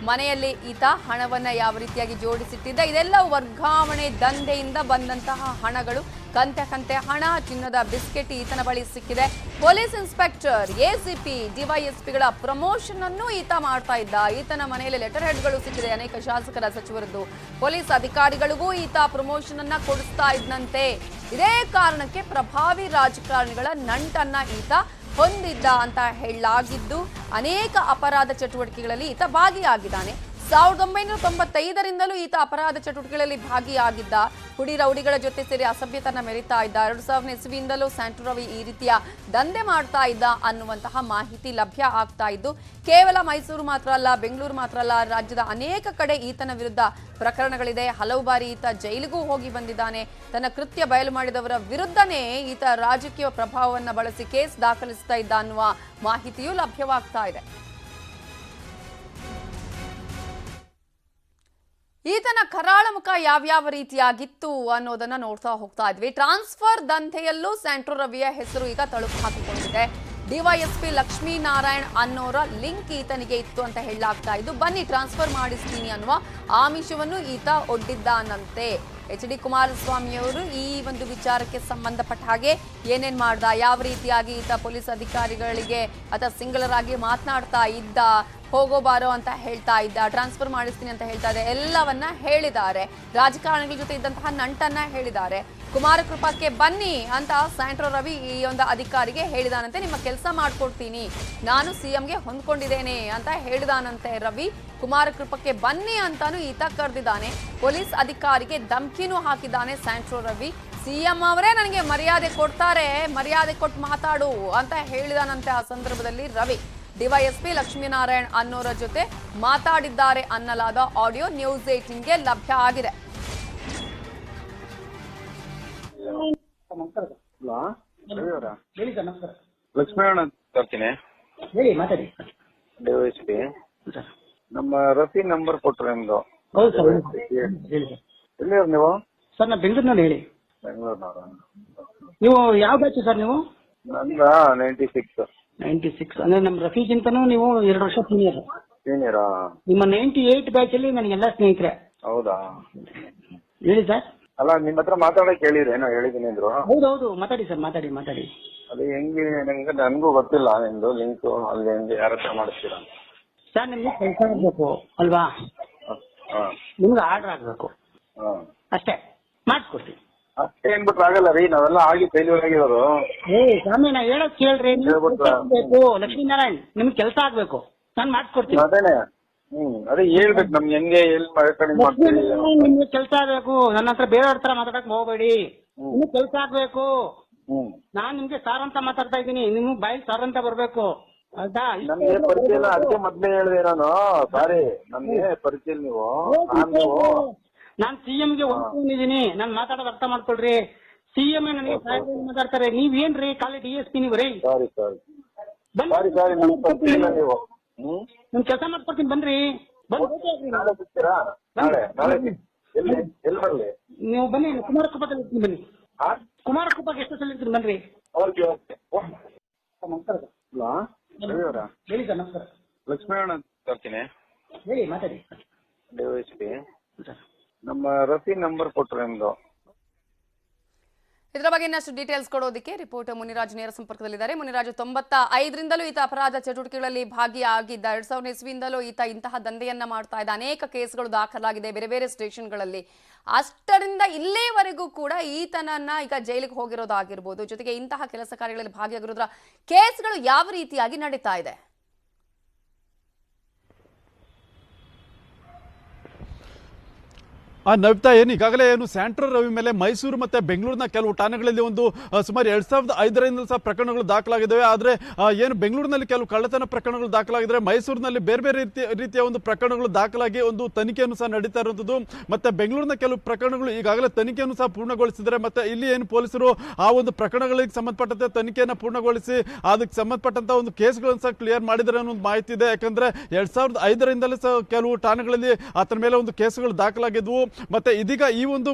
ಮನೆಯಲ್ಲಿ ಈತ ಹಣವನ್ನ ಯಾವ ರೀತಿಯಾಗಿ ಜೋಡಿಸಿಟ್ಟಿದ್ದ, ಇದೆಲ್ಲ ವರ್ಗಾವಣೆ ದಂಧೆಯಿಂದ ಬಂದಂತಹ ಹಣಗಳು. ಕಂತೆ ಹಣ, ಚಿನ್ನದ ಬಿಸ್ಕೆಟ್ ಈತನ ಬಳಿ ಸಿಕ್ಕಿದೆ. ಪೊಲೀಸ್ ಇನ್ಸ್ಪೆಕ್ಟರ್, ACP, DYSPಗಳ ಪ್ರಮೋಷನ್ ಅನ್ನು ಈತ ಮಾಡ್ತಾ ಇದ್ದ. ಈತನ ಮನೆಯಲ್ಲಿ ಲೆಟರ್ ಹೆಡ್ಗಳು ಸಿಕ್ಕಿದೆ, ಅನೇಕ ಶಾಸಕರ ಸಚಿವರದ್ದು. ಪೊಲೀಸ್ ಅಧಿಕಾರಿಗಳಿಗೂ ಈತ ಪ್ರಮೋಷನ್ ಅನ್ನ ಕೊಡಿಸ್ತಾ ಇದ್ದಂತೆ. ಇದೇ ಕಾರಣಕ್ಕೆ ಪ್ರಭಾವಿ ರಾಜಕಾರಣಿಗಳ ನಂಟನ್ನ ಈತ ಹೊಂದಿದ್ದ ಅಂತ ಹೇಳಲಾಗಿದ್ದು, ಅನೇಕ ಅಪರಾಧ ಚಟುವಟಿಕೆಗಳಲ್ಲಿ ಈತ ಭಾಗಿಯಾಗಿದ್ದಾನೆ. 1995ರಿಂದಲೂ ಈತ ಅಪರಾಧ ಚಟುವಟಿಕೆಗಳಲ್ಲಿ ಭಾಗಿಯಾಗಿದ್ದ. ಹುಡಿ ರೌಡಿಗಳ ಜೊತೆ ಸೇರಿ ಅಸಭ್ಯತನ ಮೆರೀತಾ ಇದ್ದ. 2000ನೇ ಇಸ್ವಿಯಿಂದಲೂ ಸ್ಯಾಂಟ್ರೋ ರವಿ ಈ ರೀತಿಯ ದಂಧೆ ಮಾಡ್ತಾ ಇದ್ದ ಅನ್ನುವಂತಹ ಮಾಹಿತಿ ಲಭ್ಯ ಆಗ್ತಾ ಇದ್ದು, ಕೇವಲ ಮೈಸೂರು ಮಾತ್ರ ಅಲ್ಲ, ಬೆಂಗಳೂರು ಮಾತ್ರ ಅಲ್ಲ, ರಾಜ್ಯದ ಅನೇಕ ಕಡೆ ಈತನ ವಿರುದ್ಧ ಪ್ರಕರಣಗಳಿದೆ. ಹಲವು ಬಾರಿ ಈತ ಜೈಲಿಗೂ ಹೋಗಿ ಬಂದಿದ್ದಾನೆ. ತನ್ನ ಕೃತ್ಯ ಬಯಲು ಮಾಡಿದವರ ವಿರುದ್ಧನೇ ಈತ ರಾಜಕೀಯ ಪ್ರಭಾವವನ್ನು ಬಳಸಿ ಕೇಸ್ ದಾಖಲಿಸ್ತಾ ಇದ್ದ ಅನ್ನುವ ಮಾಹಿತಿಯೂ ಲಭ್ಯವಾಗ್ತಾ ಇದೆ. ಈತನ ಕರಾಳ ಮುಖ ಯಾವ್ಯಾವ ರೀತಿಯಾಗಿತ್ತು ಅನ್ನೋದನ್ನ ನೋಡ್ತಾ ಹೋಗ್ತಾ ಇದ್ವಿ. ಟ್ರಾನ್ಸ್ಫರ್ ದಂಧೆಯಲ್ಲೂ ಸ್ಯಾಂಟ್ರೋ ರವಿಯ ಹೆಸರು ಈಗ ತಳುಕು ಹಾಕಿಕೊಂಡಿದೆ. DYSP ಲಕ್ಷ್ಮೀನಾರಾಯಣ್ ಅನ್ನೋರ ಲಿಂಕ್ ಈತನಿಗೆ ಇತ್ತು ಅಂತ ಹೇಳಲಾಗ್ತಾ ಇದ್ದು, ಬನ್ನಿ ಟ್ರಾನ್ಸ್ಫರ್ ಮಾಡಿಸ್ತೀನಿ ಅನ್ನುವ ಆಮಿಷವನ್ನು ಈತ ಒಡ್ಡಿದ್ದಾನಂತೆ. HD ಕುಮಾರಸ್ವಾಮಿಯವರು ಈ ಒಂದು ವಿಚಾರಕ್ಕೆ ಸಂಬಂಧಪಟ್ಟ ಹಾಗೆ ಏನೇನ್ ಮಾಡ್ದ, ಯಾವ ರೀತಿಯಾಗಿ ಈತ ಪೊಲೀಸ್ ಅಧಿಕಾರಿಗಳಿಗೆ ಅಥವಾ ಸಿಂಗಲರ್ ಆಗಿ ಮಾತನಾಡ್ತಾ ಇದ್ದ, ಹೋಗೋಬಾರೋ ಅಂತ ಹೇಳ್ತಾ ಇದ್ದ, ಟ್ರಾನ್ಸ್ಫರ್ ಮಾಡಿಸ್ತೀನಿ ಅಂತ ಹೇಳ್ತಾ ಇದ್ದೆ, ಎಲ್ಲವನ್ನ ಹೇಳಿದ್ದಾರೆ. ರಾಜಕಾರಣಿಗಳ ಜೊತೆ ಇದ್ದಂತಹ ನಂಟನ್ನ ಹೇಳಿದ್ದಾರೆ. ಕುಮಾರಕೃಪಕ್ಕೆ ಬನ್ನಿ ಅಂತ ಸ್ಯಾಂಟ್ರೋ ರವಿ ಈ ಒಂದು ಅಧಿಕಾರಿಗೆ ಹೇಳಿದಾನಂತೆ. ನಿಮ್ಮ ಕೆಲಸ ಮಾಡ್ಕೊಡ್ತೀನಿ, ನಾನು ಸಿಎಂಗೆ ಹೊಂದ್ಕೊಂಡಿದ್ದೇನೆ ಅಂತ ಹೇಳಿದಾನಂತೆ ರವಿ. ಕುಮಾರಕೃಪಕ್ಕೆ ಬನ್ನಿ ಅಂತಾನು ಈತ ಕರೆದಿದ್ದಾನೆ. ಪೊಲೀಸ್ ಅಧಿಕಾರಿಗೆ ಧಮ್ಕಿನೂ ಹಾಕಿದ್ದಾನೆ ಸ್ಯಾಂಟ್ರೋ ರವಿ. ಸಿಎಂ ಅವರೇ ನನಗೆ ಮರ್ಯಾದೆ ಕೊಡ್ತಾರೆ, ಮರ್ಯಾದೆ ಕೊಟ್ಟು ಮಾತಾಡು ಅಂತ ಹೇಳಿದಾನಂತೆ. ಆ ಸಂದರ್ಭದಲ್ಲಿ ರವಿ ಡಿವೈಎಸ್ಪಿ ಲಕ್ಷ್ಮೀನಾರಾಯಣ್ ಅನ್ನೋರ ಜೊತೆ ಮಾತಾಡಿದ್ದಾರೆ ಅನ್ನಲಾದ ಆಡಿಯೋ ನ್ಯೂಸ್ 18ಗೆ ಲಭ್ಯ ಆಗಿದೆ.
ಲಕ್ಷ್ಮೀನಾರಾಯಣ ತರ್ತೀನಿ
ಹೇಳಿ, ಮಾತಾಡಿ.
ಡಿವೈಎಸ್ಪಿ ನಮ್ಮ ರಫಿ ನಂಬರ್ ಕೊಟ್ರೆ ನಿಮ್ದು.
ಹೌದು ಸರ್, ಹೇಳಿ ಸರ್.
ಎಲ್ಲಿಯವ್ರು ನೀವು?
ಸರ್ ನಾ ಬೆಂಗಳೂರಿನಲ್ಲಿ. ಹೇಳಿ,
ಬೆಂಗಳೂರಿನವ್ರ?
ನೀವು ಯಾವ ಬ್ಯಾಚ್ ಸರ್? ನೀವು
ನಂದ 96.
96 ಅಂದ್ರೆ ನಮ್ಮ ರಫೀಗಿಂತನೂ ನೀವು 2 ವರ್ಷ ಸೀನಿಯರ್.
ಸೀನಿಯರಾ?
ನಿಮ್ಮ 98 ಬ್ಯಾಚ್ ಅಲ್ಲಿ ನನಗೆಲ್ಲ ಸ್ನೇಹಿತರೆ.
ಹೌದಾ?
ಹೇಳಿ ಸರ್.
ಅಲ್ಲ, ನಿಮ್ ಹತ್ರ ಮಾತಾಡಕ್ ಹೇಳಿದ್ರೆ ಏನೋ ಹೇಳಿದೀನಿ ಅಂದ್ರು.
ಹೌದೌದು, ಮಾತಾಡಿ ಸರ್, ಮಾತಾಡಿ.
ಅದು ಹೆಂಗೆ ನನ್ಗೂ ಗೊತ್ತಿಲ್ಲ ನಿಮ್ದು ಲಿಂಕ್. ಅಲ್ಲಿ ಹೆಂಗೆ ಯಾರ ಹತ್ರ ಮಾಡಿಸ್ತೀರಾ
ಸರ್? ನಿಮ್ಗೆ ಕೆಲಸ ಆಗ್ಬೇಕು ಅಲ್ವಾ? ನಿಮ್ಗೆ ಆರ್ಡರ್ ಆಗ್ಬೇಕು ಅಷ್ಟೇ, ಮಾಡಿಸ್ಕೊಡ್ತೀವಿ.
ಅಷ್ಟೇ ಏನ್ಬಿಟ್ರೆ ಆಗಲ್ಲ ರೀ, ನಾವೆಲ್ಲ ಆಗಿ ಫೇಲ್ಯೂರ್ ಆಗಿರೋದು.
ಸ್ವಾಮಿ, ನಾ ಹೇಳೋದ್ ಕೇಳ್ರಿ. ಬೇಕು ಲಕ್ಷ್ಮೀನಾರಾಯಣ್, ನಿಮ್ಗೆ ಕೆಲಸ ಆಗ್ಬೇಕು, ನಾನು ಮಾಡಿಸ್ಕೊಡ್ತೀನಿ.
ಅದೇನೆ. ಅದೇ ಹೇಳ್ಬೇಕು ನಮ್ಗೆ ಹೆಂಗೆ ಎಲ್ಲಿ ಮಾಡ್ತೀರಿ.
ನಿಮ್ಗೆ ಕೆಲಸ ಆಗ್ಬೇಕು, ನನ್ನ ಹತ್ರ ಬೇರೆಯವ್ರ ಹತ್ರ ಮಾತಾಡಕ್ ಹೋಗ್ಬೇಡಿ. ನಿಮ್ಗೆ ಕೆಲಸ ಆಗ್ಬೇಕು. ನಾನ್ ನಿಮ್ಗೆ ಸಾರ್ ಅಂತ ಮಾತಾಡ್ತಾ ಇದ್ದೀನಿ, ನಿಮ್ಗೆ ಬಾಯಿ ಸಾರ್ ಅಂತ ಬರ್ಬೇಕು. ಆಯ್ತಾ?
ನಮ್ಗೆ ಪರಿಚಯ ಇಲ್ಲ, ಅದಕ್ಕೆ ಮೊದ್ಲೇ ಹೇಳಿದೆ ನಾನು. ಸಾರಿ, ನಮ್ಗೆ ಪರಿಚಯ ಇಲ್ಲ.
ನಾನ್ ಸಿಎಂಗೆ ಹೊಂದ್ಕೊಂಡಿದ್ದೀನಿ, ನಾನ್ ಮಾತಾಡೋದು ಅರ್ಥ ಮಾಡ್ಕೊಳ್ರಿ. ಸಿಎಂ ನನಗೆ ಮಾತಾಡ್ತಾರೆ, ನೀವೇನ್ರಿ ಖಾಲಿ DSP ನೀವು ರೀ?
ಸಾರಿ
ನನ್ ಕೆಲಸ ಮಾಡ್ಕೊಡ್ತೀನಿ, ಬನ್ರಿ.
ನಾಳೆ ಸಿಗ್ತೀರಾ? ನಾಳೆ ಎಲ್ಲಿ ಬರ್ಲಿ?
ನೀವು ಬನ್ನಿ, ಕುಮಾರಕೃಪದಲ್ಲಿ ಇರ್ತೀನಿ, ಬನ್ನಿ. ಕುಮಾರಕೃಪಕ್ಕೆ ಎಷ್ಟು ಸಲ ಇರ್ತೀನಿ, ಬನ್ರಿ. ಹೇಳಿ ಸರ್. ನಮಸ್ಕಾರ.
ಲಕ್ಷ್ಮೀನಾರಾಯಣ ತರ್ತೀನಿ.
ಹೇಳಿ, ಮಾತಾಡಿ.
ಡಿವೈಎಸ್ಪಿ ನಮ್ಮ ರಫಿ ನಂಬರ್ ಕೊಟ್ರೆ ನಿಮ್ದು.
ಇದರ ಬಗ್ಗೆ ಇನ್ನಷ್ಟು ಡೀಟೇಲ್ಸ್ ಕೊಡೋದಕ್ಕೆ ರಿಪೋರ್ಟರ್ ಮುನಿರಾಜ್ ನೇರ ಸಂಪರ್ಕದಲ್ಲಿದ್ದಾರೆ. ಮುನಿರಾಜು, 95ರಿಂದಲೂ ಈತ ಅಪರಾಧ ಚಟುವಟಿಕೆಗಳಲ್ಲಿ ಭಾಗಿಯಾಗಿದ್ದ. 2000 ಇಸ್ವಿಯಿಂದಲೂ ಈತ ಇಂತಹ ದಂಧೆಯನ್ನ ಮಾಡ್ತಾ ಇದ್ದ. ಅನೇಕ ಕೇಸ್ಗಳು ದಾಖಲಾಗಿದೆ ಬೇರೆ ಬೇರೆ ಸ್ಟೇಷನ್ಗಳಲ್ಲಿ. ಅಷ್ಟರಿಂದ ಇಲ್ಲಿವರೆಗೂ ಕೂಡ ಈತನನ್ನ ಈಗ ಜೈಲಿಗೆ ಹೋಗಿರೋದಾಗಿರ್ಬೋದು, ಜೊತೆಗೆ ಇಂತಹ ಕೆಲಸ ಕಾರ್ಯಗಳಲ್ಲಿ ಭಾಗಿಯಾಗಿರೋದ್ರ ಕೇಸ್ಗಳು ಯಾವ ರೀತಿಯಾಗಿ ನಡೀತಾ ಇದೆ?
ನವಿತಾ, ಈಗಾಗಲೇ ಸ್ಯಾಂಟ್ರೋ ರವಿ ಮೇಲೆ ಮೈಸೂರು ಮತ್ತೆ ಬೆಂಗಳೂರಿನ ಕೆಲವು ಠಾಣೆಗಳಲ್ಲಿ ಒಂದು ಸುಮಾರು 2005ರಿಂದ ಸಹ ಪ್ರಕರಣಗಳು ದಾಖಲಾಗಿದ್ದಾವೆ. ಆದರೆ ಬೆಂಗಳೂರಿನಲ್ಲಿ ಕೆಲವು ಕಳ್ಳತನ ಪ್ರಕರಣಗಳು ದಾಖಲಾಗಿದ್ರೆ, ಮೈಸೂರಿನಲ್ಲಿ ಬೇರೆ ಬೇರೆ ರೀತಿಯ ಒಂದು ಪ್ರಕರಣಗಳು ದಾಖಲಾಗಿ ಒಂದು ತನಿಖೆಯನ್ನು ಸಹ ನಡೀತಾ ಇರುವಂಥದ್ದು. ಮತ್ತೆ ಬೆಂಗಳೂರಿನ ಕೆಲವು ಪ್ರಕರಣಗಳು ಈಗಾಗಲೇ ತನಿಖೆಯನ್ನು ಸಹ ಪೂರ್ಣಗೊಳಿಸಿದ್ದಾರೆ. ಮತ್ತೆ ಇಲ್ಲಿ ಪೊಲೀಸರು ಆ ಒಂದು ಪ್ರಕರಣಗಳಿಗೆ ಸಂಬಂಧಪಟ್ಟಂತೆ ತನಿಖೆಯನ್ನು ಪೂರ್ಣಗೊಳಿಸಿ ಅದಕ್ಕೆ ಸಂಬಂಧಪಟ್ಟಂತ ಒಂದು ಕೇಸ್ಗಳನ್ನು ಸಹ ಕ್ಲಿಯರ್ ಮಾಡಿದರೆ ಅನ್ನೋ ಒಂದು ಮಾಹಿತಿ ಇದೆ. ಯಾಕಂದ್ರೆ 2005ರಿಂದಲೇ ಸಹ ಕೆಲವು ಠಾಣೆಗಳಲ್ಲಿ ಆತನ ಮೇಲೆ ಒಂದು ಕೇಸುಗಳು ದಾಖಲಾಗಿದ್ವು. ಮತ್ತೆ ಇದೀಗ ಈ ಒಂದು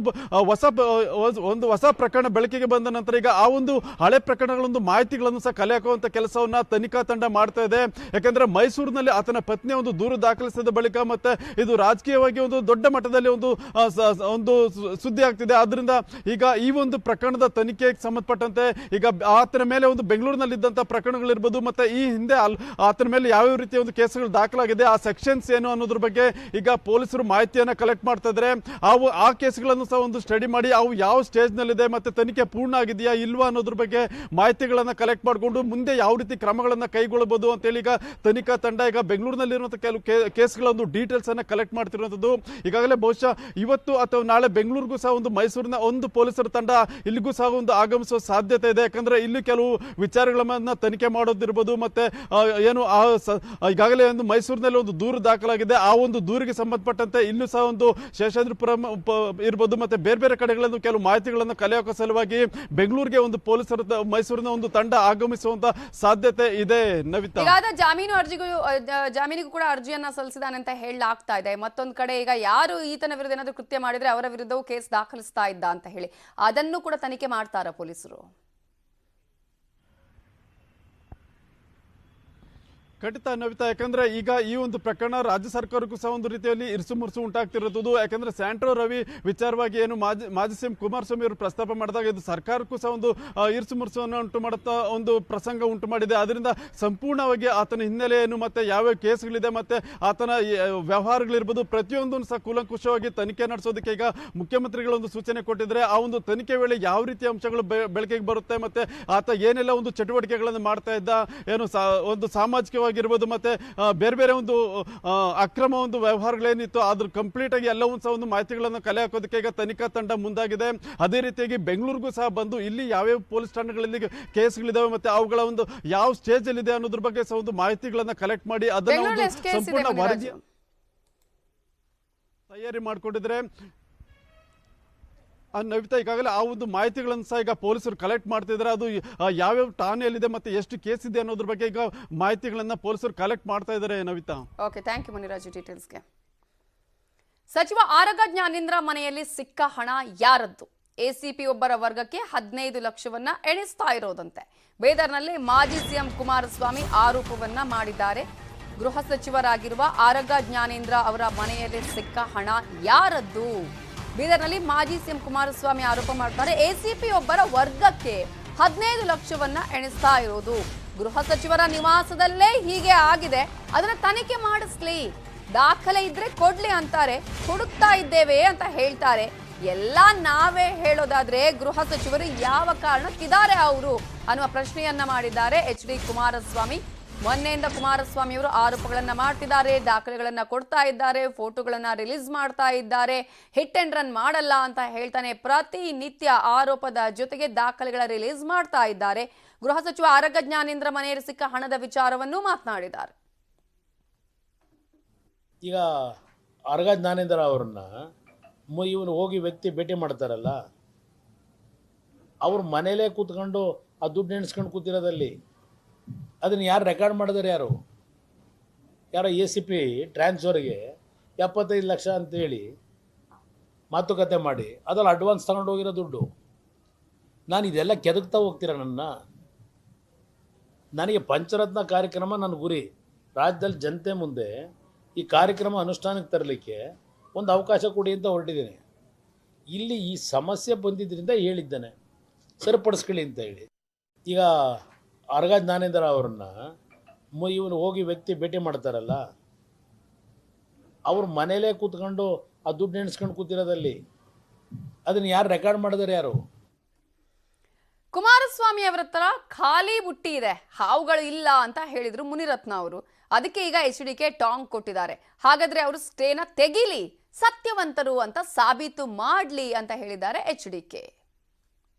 ಹೊಸ ಪ್ರಕರಣ ಬೆಳಕಿಗೆ ಬಂದ ನಂತರ ಈಗ ಆ ಒಂದು ಹಳೆ ಪ್ರಕರಣಗಳೊಂದು ಮಾಹಿತಿಗಳನ್ನು ಸಹ ಕಲೆ ಹಾಕುವಂತ ಕೆಲಸವನ್ನ ತನಿಖಾ ತಂಡ ಮಾಡ್ತಾ ಇದೆ. ಯಾಕಂದ್ರೆ ಮೈಸೂರಿನಲ್ಲಿ ಆತನ ಪತ್ನಿಯ ಒಂದು ದೂರು ದಾಖಲಿಸಿದ ಬಳಿಕ ಮತ್ತೆ ಇದು ರಾಜಕೀಯವಾಗಿ ಒಂದು ದೊಡ್ಡ ಮಟ್ಟದಲ್ಲಿ ಒಂದು ಸುದ್ದಿ ಆಗ್ತಿದೆ. ಆದ್ರಿಂದ ಈಗ ಈ ಒಂದು ಪ್ರಕರಣದ ತನಿಖೆಗೆ ಸಂಬಂಧಪಟ್ಟಂತೆ ಈಗ ಆತನ ಮೇಲೆ ಒಂದು ಬೆಂಗಳೂರಿನಲ್ಲಿದ್ದಂತಹ ಪ್ರಕರಣಗಳಿರ್ಬೋದು, ಮತ್ತೆ ಈ ಹಿಂದೆ ಆತನ ಮೇಲೆ ಯಾವ ರೀತಿಯ ಒಂದು ಕೇಸುಗಳು ದಾಖಲಾಗಿದೆ, ಆ ಸೆಕ್ಷನ್ಸ್ ಏನು ಅನ್ನೋದ್ರ ಬಗ್ಗೆ ಈಗ ಪೊಲೀಸರು ಮಾಹಿತಿಯನ್ನ ಕಲೆಕ್ಟ್ ಮಾಡ್ತಾ ಇದ್ದಾರೆ. ಆ ಕೇಸ್ಗಳನ್ನು ಸಹ ಒಂದು ಸ್ಟಡಿ ಮಾಡಿ ಅವು ಯಾವ ಸ್ಟೇಜ್ ನಲ್ಲಿದೆ ಮತ್ತೆ ತನಿಖೆ ಪೂರ್ಣ ಆಗಿದೆಯಾ ಇಲ್ವಾ ಅನ್ನೋದ್ರ ಬಗ್ಗೆ ಮಾಹಿತಿಗಳನ್ನ ಕಲೆಕ್ಟ್ ಮಾಡಿಕೊಂಡು ಮುಂದೆ ಯಾವ ರೀತಿ ಕ್ರಮಗಳನ್ನ ಕೈಗೊಳ್ಳಬಹುದು ಅಂತ ಹೇಳಿ ಈಗ ತನಿಖಾ ತಂಡ ಈಗ ಬೆಂಗಳೂರಿನಲ್ಲಿರುವಂತಹ ಕೆಲವು ಕೇಸ್ಗಳ ಒಂದು ಡೀಟೇಲ್ಸ್ ಅನ್ನ ಕಲೆಕ್ಟ್ ಮಾಡ್ತಿರುವಂತದ್ದು. ಈಗಾಗಲೇ ಬಹುಶಃ ಇವತ್ತು ಅಥವಾ ನಾಳೆ ಬೆಂಗಳೂರಿಗೂ ಸಹ ಒಂದು ಮೈಸೂರಿನ ಒಂದು ಪೊಲೀಸರ ತಂಡ ಇಲ್ಲಿಗೂ ಸಹ ಒಂದು ಆಗಮಿಸುವ ಸಾಧ್ಯತೆ ಇದೆ. ಯಾಕಂದ್ರೆ ಇಲ್ಲಿ ಕೆಲವು ವಿಚಾರಗಳನ್ನ ತನಿಖೆ ಮಾಡೋದಿರ್ಬೋದು, ಮತ್ತೆ ಈಗಾಗಲೇ ಒಂದು ಮೈಸೂರಿನಲ್ಲಿ ಒಂದು ದೂರು ದಾಖಲಾಗಿದೆ. ಆ ಒಂದು ದೂರಿಗೆ ಸಂಬಂಧಪಟ್ಟಂತೆ ಇಲ್ಲೂ ಸಹ ಒಂದು ಶೇಷಾದ್ರಿಪುರಂ ಇರ್ಬೋದು, ಮತ್ತೆ ಬೇರೆ ಬೇರೆ ಕಡೆಗಳನ್ನು ಕೆಲವು ಮಾಹಿತಿಗಳನ್ನು ಕಲೆ ಹಾಕೋ ಸಲುವಾಗಿ ಬೆಂಗಳೂರಿಗೆ ಒಂದು ಪೊಲೀಸರ ಮೈಸೂರಿನ ಒಂದು ತಂಡ ಆಗಮಿಸುವಂತ ಸಾಧ್ಯತೆ ಇದೆ. ನವಿತಾ,
ಜಾಮೀನಿಗೂ ಕೂಡ ಅರ್ಜಿಯನ್ನ ಸಲ್ಲಿಸಿದಾನೆ ಅಂತ ಹೇಳಲಾಗ್ತಾ ಇದೆ. ಮತ್ತೊಂದು ಕಡೆ ಈಗ ಯಾರು ಈತನ ವಿರುದ್ಧ ಏನಾದರೂ ಕೃತ್ಯ ಮಾಡಿದ್ರೆ ಅವರ ವಿರುದ್ಧವೂ ಕೇಸ್ ದಾಖಲಿಸ್ತಾ ಇದ್ದ ಅಂತ ಹೇಳಿ ಅದನ್ನು ಕೂಡ ತನಿಖೆ ಮಾಡ್ತಾರ ಪೊಲೀಸರು?
ಖಂಡಿತ ನವಿತಾ, ಯಾಕಂದ್ರೆ ಈಗ ಈ ಒಂದು ಪ್ರಕರಣ ರಾಜ್ಯ ಸರ್ಕಾರಕ್ಕೂ ಸಹ ಒಂದು ರೀತಿಯಲ್ಲಿ ಇರಿಸು ಮುರುಸು ಉಂಟಾಗ್ತಿರೋದು. ಯಾಕಂದ್ರೆ ಸ್ಯಾಂಟ್ರೋ ರವಿ ವಿಚಾರವಾಗಿ ಏನು ಮಾಜಿ ಸಿಎಂ ಕುಮಾರಸ್ವಾಮಿ ಅವರು ಪ್ರಸ್ತಾಪ ಮಾಡಿದಾಗ ಇದು ಸರ್ಕಾರಕ್ಕೂ ಸಹ ಒಂದು ಇರಿಸು ಮುರುಸನ್ನು ಉಂಟು ಮಾಡುತ್ತಾ ಒಂದು ಪ್ರಸಂಗ ಉಂಟು ಮಾಡಿದೆ. ಅದರಿಂದ ಸಂಪೂರ್ಣವಾಗಿ ಆತನ ಹಿನ್ನೆಲೆ ಏನು ಮತ್ತೆ ಯಾವ್ಯಾವ ಕೇಸ್ಗಳಿದೆ ಮತ್ತೆ ಆತನ ವ್ಯವಹಾರಗಳಿರ್ಬೋದು ಪ್ರತಿಯೊಂದನ್ನು ಸಹ ಕೂಲಂಕುಷವಾಗಿ ತನಿಖೆ ನಡೆಸೋದಕ್ಕೆ ಈಗ ಮುಖ್ಯಮಂತ್ರಿಗಳೊಂದು ಸೂಚನೆ ಕೊಟ್ಟಿದ್ರೆ ಆ ಒಂದು ತನಿಖೆ ವೇಳೆ ಯಾವ ರೀತಿಯ ಅಂಶಗಳು ಬೆಳಕಿಗೆ ಬರುತ್ತೆ ಮತ್ತೆ ಆತ ಏನೆಲ್ಲ ಒಂದು ಚಟುವಟಿಕೆಗಳನ್ನು ಮಾಡ್ತಾ ಇದ್ದ, ಏನು ಒಂದು ಸಾಮಾಜಿಕವಾಗಿರ್ಬೋದು ಮತ್ತೆ ಬೇರೆ ಬೇರೆ ಒಂದು ಅಕ್ರಮ ಒಂದು ವ್ಯವಹಾರಗಳೇನಿತ್ತು ಅದ್ರ ಕಂಪ್ಲೀಟ್ ಆಗಿ ಎಲ್ಲವೂ ಸಹ ಒಂದು ಮಾಹಿತಿಗಳನ್ನು ಕಲೆ ಹಾಕೋದಕ್ಕೆ ಈಗ ತನಿಖಾ ತಂಡ ಮುಂದಾಗಿದೆ. ಅದೇ ರೀತಿಯಾಗಿ ಬೆಂಗಳೂರಿಗೂ ಸಹ ಬಂದು ಇಲ್ಲಿ ಯಾವ್ಯಾವ ಪೊಲೀಸ್ ಠಾಣೆಗಳಲ್ಲಿ ಕೇಸ್ಗಳಿದಾವೆ ಮತ್ತೆ ಅವುಗಳ ಒಂದು ಯಾವ ಸ್ಟೇಜ್ ಅಲ್ಲಿ ಇದೆ ಅನ್ನೋದ್ರ ಬಗ್ಗೆ ಸಹ ಒಂದು ಮಾಹಿತಿಗಳನ್ನ ಕಲೆಕ್ಟ್ ಮಾಡಿ ಅದನ್ನ ಒಂದು ಸಂಪೂರ್ಣ ವರದಿ ತಯಾರಿ ಮಾಡಿಕೊಂಡಿದ್ರೆ ನವಿತಾ. ಈಗಾಗಲೇ ಆ ಒಂದು ಮಾಹಿತಿಗಳನ್ನು ಸಹ ಈಗ ಪೊಲೀಸರು ಕಲೆಕ್ಟ್ ಮಾಡ್ತಿದ್ದಾರೆ. ಅದು ಯಾವ್ಯಾವ ಠಾಣೆಯಲ್ಲಿದೆ ಮತ್ತೆ ಎಷ್ಟು ಕೇಸ್ ಇದೆ ಅನ್ನೋದ್ರ ಬಗ್ಗೆ ಈಗ ಮಾಹಿತಿಗಳನ್ನ ಪೊಲೀಸರು ಕಲೆಕ್ಟ್ ಮಾಡ್ತಾ ಇದ್ದಾರೆ Navitha.
Okay, thank you Muniraju ಡೀಟೇಲ್ಸ್ಗೆ. ಸಚಿವ ಆರಗ ಜ್ಞಾನೇಂದ್ರ ಮನೆಯಲ್ಲಿ ಸಿಕ್ಕ ಹಣ ಯಾರದ್ದು? ಎಸಿಪಿ ಒಬ್ಬರ ವರ್ಗಕ್ಕೆ 15 ಲಕ್ಷವನ್ನ ಎಣಿಸ್ತಾ ಇರೋದಂತೆ. ಬೀದರ್ನಲ್ಲಿ ಮಾಜಿ ಸಿಎಂ ಕುಮಾರಸ್ವಾಮಿ ಆರೋಪವನ್ನ ಮಾಡಿದ್ದಾರೆ. ಗೃಹ ಸಚಿವರಾಗಿರುವ ಆರಗ ಜ್ಞಾನೇಂದ್ರ ಅವರ ಮನೆಯಲ್ಲಿ ಸಿಕ್ಕ ಹಣ ಯಾರದ್ದು? ಬೀದರ್ನಲ್ಲಿ ಮಾಜಿ ಸಿಎಂ ಕುಮಾರಸ್ವಾಮಿ ಆರೋಪ ಮಾಡ್ತಾರೆ. ಎಸಿಪಿ ಒಬ್ಬರ ವರ್ಗಕ್ಕೆ 15 ಲಕ್ಷವನ್ನ ಎಣಿಸ್ತಾ ಇರೋದು. ಗೃಹ ಸಚಿವರ ನಿವಾಸದಲ್ಲೇ ಹೀಗೆ ಆಗಿದೆ, ಅದನ್ನ ತನಿಖೆ ಮಾಡಿಸ್ಲಿ, ದಾಖಲೆ ಇದ್ರೆ ಕೊಡ್ಲಿ ಅಂತಾರೆ. ಹುಡುಕ್ತಾ ಇದ್ದೇವೆ ಅಂತ ಹೇಳ್ತಾರೆ. ಎಲ್ಲ ನಾವೇ ಹೇಳೋದಾದ್ರೆ ಗೃಹ ಸಚಿವರು ಯಾವ ಕಾರಣಕ್ಕಿದ್ದಾರೆ ಅವರು ಅನ್ನುವ ಪ್ರಶ್ನೆಯನ್ನ ಮಾಡಿದ್ದಾರೆ ಎಚ್ ಡಿ ಕುಮಾರಸ್ವಾಮಿ. ಮೊನ್ನೆಯಿಂದ ಕುಮಾರಸ್ವಾಮಿ ಅವರು ಆರೋಪಗಳನ್ನ ಮಾಡ್ತಿದ್ದಾರೆ, ದಾಖಲೆಗಳನ್ನ ಕೊಡ್ತಾ ಇದ್ದಾರೆ, ಫೋಟೋಗಳನ್ನ ರಿಲೀಸ್ ಮಾಡ್ತಾ ಇದ್ದಾರೆ. ಹಿಟ್ ಅಂಡ್ ರನ್ ಮಾಡಲ್ಲ ಅಂತ ಹೇಳ್ತಾನೆ ಪ್ರತಿನಿತ್ಯ ಆರೋಪದ ಜೊತೆಗೆ ದಾಖಲೆಗಳ ರಿಲೀಸ್ ಮಾಡ್ತಾ ಇದ್ದಾರೆ. ಗೃಹ ಸಚಿವ ಆರಗ ಜ್ಞಾನೇಂದ್ರ ಮನೆಯಲ್ಲಿ ಸಿಕ್ಕ ಹಣದ ವಿಚಾರವನ್ನು ಮಾತನಾಡಿದ್ದಾರೆ.
ಈಗ ಆರಗ ಜ್ಞಾನೇಂದ್ರ ಅವರನ್ನ ಇವನು ಹೋಗಿ ವ್ಯಕ್ತಿ ಭೇಟಿ ಮಾಡ್ತಾರಲ್ಲ, ಅವ್ರ ಮನೇಲೇ ಕೂತ್ಕೊಂಡು ಆ ದುಡ್ಡು ಎಣಿಸ್ಕೊಂಡು ಕೂತಿರೋದಲ್ಲಿ ಅದನ್ನು ಯಾರು ರೆಕಾರ್ಡ್ ಮಾಡಿದಾರೆ? ಯಾರೋ ACP ಟ್ರಾನ್ಸ್ಫರ್ಗೆ 75 ಲಕ್ಷ ಅಂತೇಳಿ ಮಾತುಕತೆ ಮಾಡಿ ಅದ್ರಲ್ಲಿ ಅಡ್ವಾನ್ಸ್ ತಗೊಂಡು ಹೋಗಿರೋ ದುಡ್ಡು. ನಾನು ಇದೆಲ್ಲ ಕೆದಕ್ತಾ ಹೋಗ್ತೀರ ನನಗೆ ಪಂಚರತ್ನ ಕಾರ್ಯಕ್ರಮ ನನ್ನ ಗುರಿ. ರಾಜ್ಯದಲ್ಲಿ ಜನತೆ ಮುಂದೆ ಈ ಕಾರ್ಯಕ್ರಮ ಅನುಷ್ಠಾನಕ್ಕೆ ತರಲಿಕ್ಕೆ ಒಂದು ಅವಕಾಶ ಕೊಡಿ ಅಂತ ಹೊರಟಿದ್ದೀನಿ. ಇಲ್ಲಿ ಈ ಸಮಸ್ಯೆ ಬಂದಿದ್ದರಿಂದ ಹೇಳಿದ್ದೇನೆ, ಸರಿಪಡಿಸ್ಕೊಳ್ಳಿ ಅಂತ ಹೇಳಿ. ಈಗ ಆರಗ ಜ್ಞಾನೇಂದ್ರ ಅವರನ್ನ ಇವನು ಹೋಗಿ ವ್ಯಕ್ತಿ ಭೇಟಿ ಮಾಡ್ತಾರಲ್ಲ, ಅವ್ರ ಮನೇಲೇ ಕೂತ್ಕೊಂಡು ಆ ದುಡ್ಡು ಎಣಿಸ್ಕೊಂಡು ಕೂತಿರೋದಲ್ಲಿ ಅದನ್ನು ಯಾರು ರೆಕಾರ್ಡ್ ಮಾಡಿದಾರೆ?
ಕುಮಾರಸ್ವಾಮಿ ಅವರ ಹತ್ರ ಖಾಲಿ ಬುಟ್ಟಿ ಇದೆ, ಹಾವುಗಳು ಇಲ್ಲ ಅಂತ ಹೇಳಿದ್ರು ಮುನಿರತ್ನ ಅವರು. ಅದಕ್ಕೆ ಈಗ HDK ಟಾಂಗ್ ಕೊಟ್ಟಿದ್ದಾರೆ. ಹಾಗಾದ್ರೆ ಅವರು ಸ್ಟೇನ ತೆಗಿಲಿ, ಸತ್ಯವಂತರು ಅಂತ ಸಾಬೀತು ಮಾಡ್ಲಿ ಅಂತ ಹೇಳಿದ್ದಾರೆ HDK.